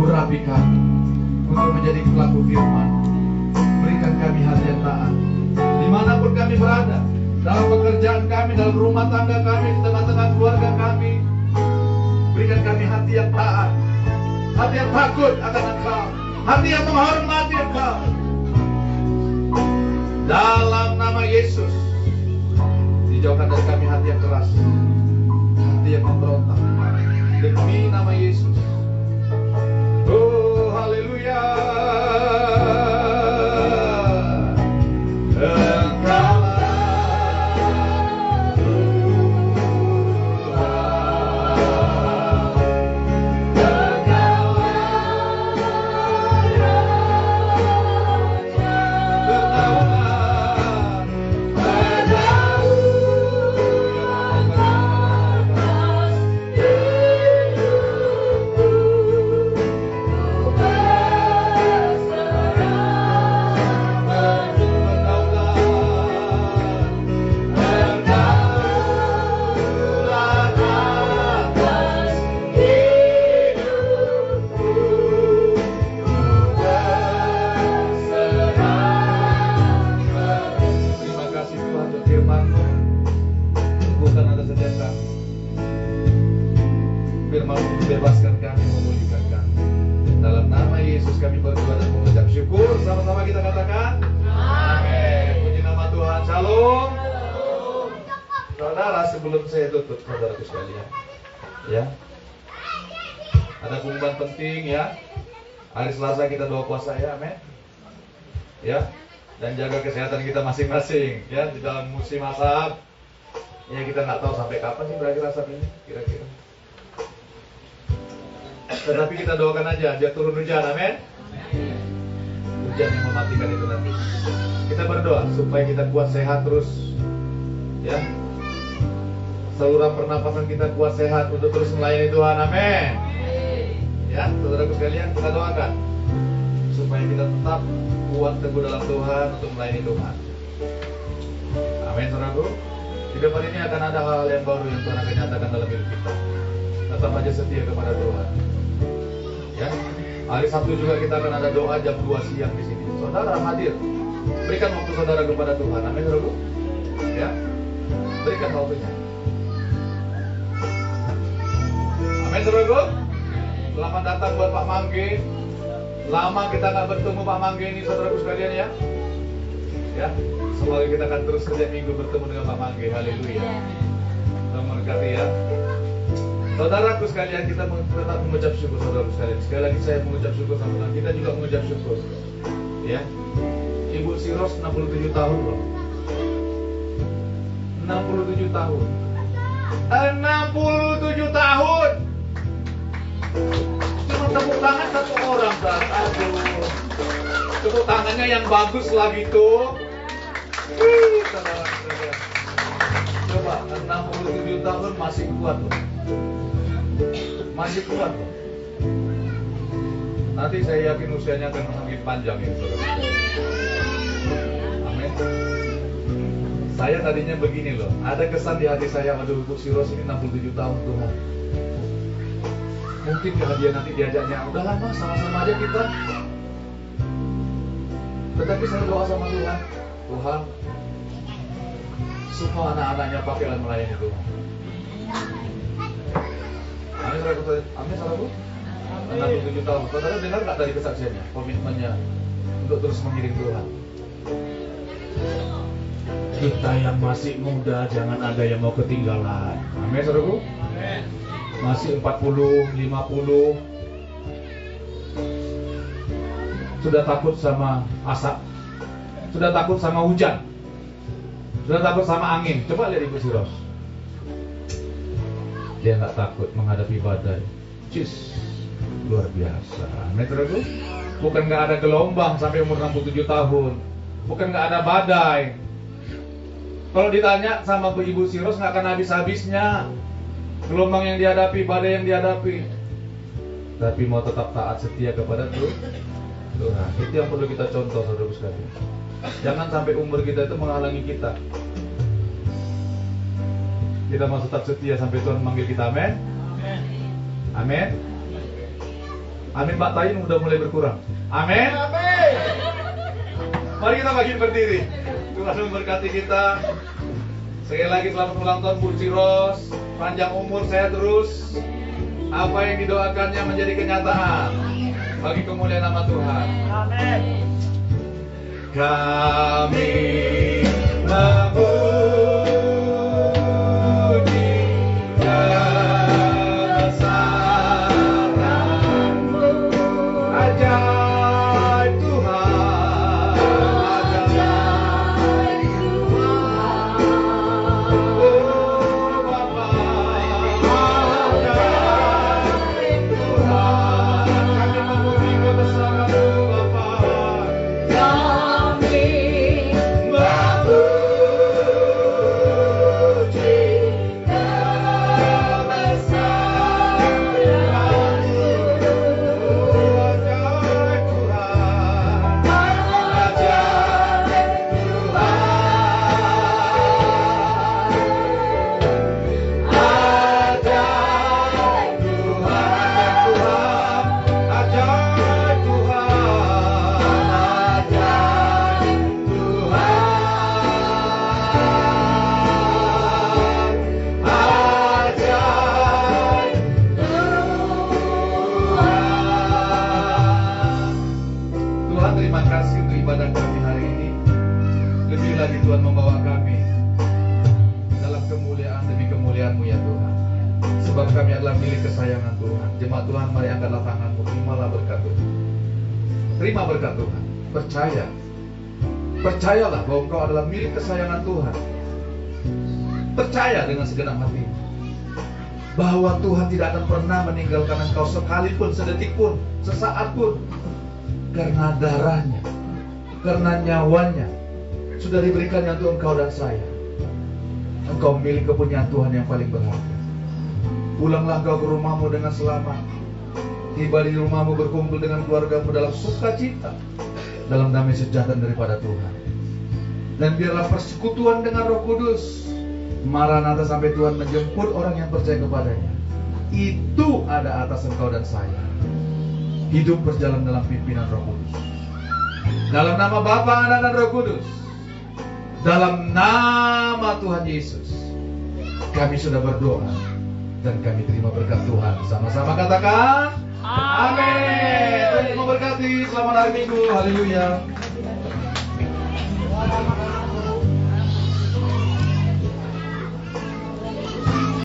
Urapi kami untuk menjadi pelaku firman. Berikan kami hati yang taat dimanapun kami berada, dalam pekerjaan kami, dalam rumah tangga kami, di tengah-tengah keluarga kami. Berikan kami hati yang taat, hati yang takut akan Engkau, hati yang menghormati Engkau. Dalam nama Yesus, dijauhkan dari kami hati yang keras, hati yang memberontak. Demi nama Yesus. Oh, haleluya. Bebaskan kami, memulihkan kami. Dalam nama Yesus kami berdoa dan mengucap syukur. Sama-sama kita katakan amin. Puji nama Tuhan. Shalom. Saudara, sebelum saya tutup, saudaraku sekalian, ya, ada pengumuman penting ya. Hari Selasa kita doa puasa ya, amin. Ya, dan jaga kesehatan kita masing-masing ya di dalam musim asap. Ya, kita nggak tahu sampai kapan sih berakhir asap ini kira-kira. Tetapi kita doakan aja biar turun hujan, amin. Hujan yang mematikan itu nanti. Kita berdoa supaya kita kuat sehat terus, ya. Saluran pernapasan kita kuat sehat untuk terus melayani Tuhan, amin. Ya, saudaraku sekalian, kita doakan supaya kita tetap kuat teguh dalam Tuhan untuk melayani Tuhan. Amin, saudaraku. Di depan ini akan ada hal yang baru yang Tuhan akan nyatakan dalam hidup kita. Tetap aja setia kepada Tuhan. Ya, hari Sabtu juga kita akan ada doa jam 2 siang di sini. Saudara hadir, berikan waktu saudara kepada Tuhan. Amin, saudaraku. Ya, berikan waktunya. Amin, saudaraku. Selamat datang buat Pak Mangge. Lama kita nggak bertemu Pak Mangge ini, saudaraku sekalian ya. Ya, semoga kita akan terus setiap minggu bertemu dengan Pak Mangge. Haleluya. Tuhan memberkati ya. Saudaraku sekalian, kita tetap mengucap syukur, saudaraku sekalian. Sekali lagi saya mengucap syukur sama Tuhan. Kita juga mengucap syukur. Ya. Ibu Siros 67 tahun loh. 67 tahun. 67 tahun. Cuma tepuk tangan satu orang, Pak. Aduh. Tepuk tangannya yang bagus lagi tuh. Saudara-saudara. Coba 67 tahun masih kuat loh. Masih kuat loh. Nanti saya yakin usianya akan semakin panjang ya, saudara. Amin. Saya tadinya begini loh, ada kesan di hati saya, aduh Ibu Siros ini 67 tahun Tuhan. Mungkin dia nanti diajaknya, udah lama sama-sama aja kita. Tetapi saya doa sama Tuhan, Tuhan, semua anak-anaknya pakailah melayani Tuhan. Amin, saudara. Amin, saudaraku. 67 tahun. Saudara dengar nggak tadi kesaksiannya, komitmennya untuk terus mengiring Tuhan. Kita yang masih muda jangan ada yang mau ketinggalan. Amin, saudaraku. Masih 40, 50, sudah takut sama asap, sudah takut sama hujan, sudah takut sama angin. Coba lihat Ibu Siros, dia nggak takut menghadapi badai. Luar biasa. Amin, saudaraku. Bukan nggak ada gelombang sampai umur 67 tahun, bukan nggak ada badai, Kalau ditanya sama Ibu Siros nggak akan habis-habisnya gelombang yang dihadapi, badai yang dihadapi. Tapi mau tetap taat setia kepada Tuhan. Itu yang perlu kita contoh, saudara sekalian. Jangan sampai umur kita itu menghalangi kita. Kita mau tetap setia sampai Tuhan manggil kita. Amin. Amin. Amin. Pak Tayin udah mulai berkurang. Amin. Mari kita bangkit berdiri. Tuhan memberkati kita. Sekali lagi selamat ulang tahun Bu Siros. Panjang umur, sehat terus. Apa yang didoakannya menjadi kenyataan bagi kemuliaan nama Tuhan. Amin. Kami memuji kebesaran-Mu, ajaib Tuhan, ajaib Tuhan. Oh Bapa, ajaib Tuhan. Kami memuji kebesaran-Mu Bapa. Terima kasih untuk ibadah kami hari ini. Lebih lagi Tuhan membawa kami dalam kemuliaan demi kemuliaan-Mu ya Tuhan. Sebab kami adalah milik kesayangan Tuhan. Jemaat Tuhan, mari angkatlah tangan-Mu, terimalah berkat Tuhan. Terima berkat Tuhan. Percaya. Percayalah bahwa engkau adalah milik kesayangan Tuhan. Percaya dengan segenap hati bahwa Tuhan tidak akan pernah meninggalkan engkau sekalipun, sedetik pun, sesaat pun. Karena darahnya, karena nyawanya sudah diberikannya untuk engkau dan saya. Engkau milik kepunyaan Tuhan yang paling berharga. Pulanglah engkau ke rumahmu dengan selamat. Tiba di rumahmu berkumpul dengan keluargamu dalam sukacita, dalam damai sejahtera daripada Tuhan. Dan biarlah persekutuan dengan Roh Kudus, Maranatha sampai Tuhan menjemput orang yang percaya kepadanya. Itu ada atas engkau dan saya. Hidup berjalan dalam pimpinan Roh Kudus. Dalam nama Bapa, Anak dan Roh Kudus. Dalam nama Tuhan Yesus, kami sudah berdoa dan kami terima berkat Tuhan. Sama-sama katakan amin. Tuhan memberkati. Selamat hari Minggu. Haleluya.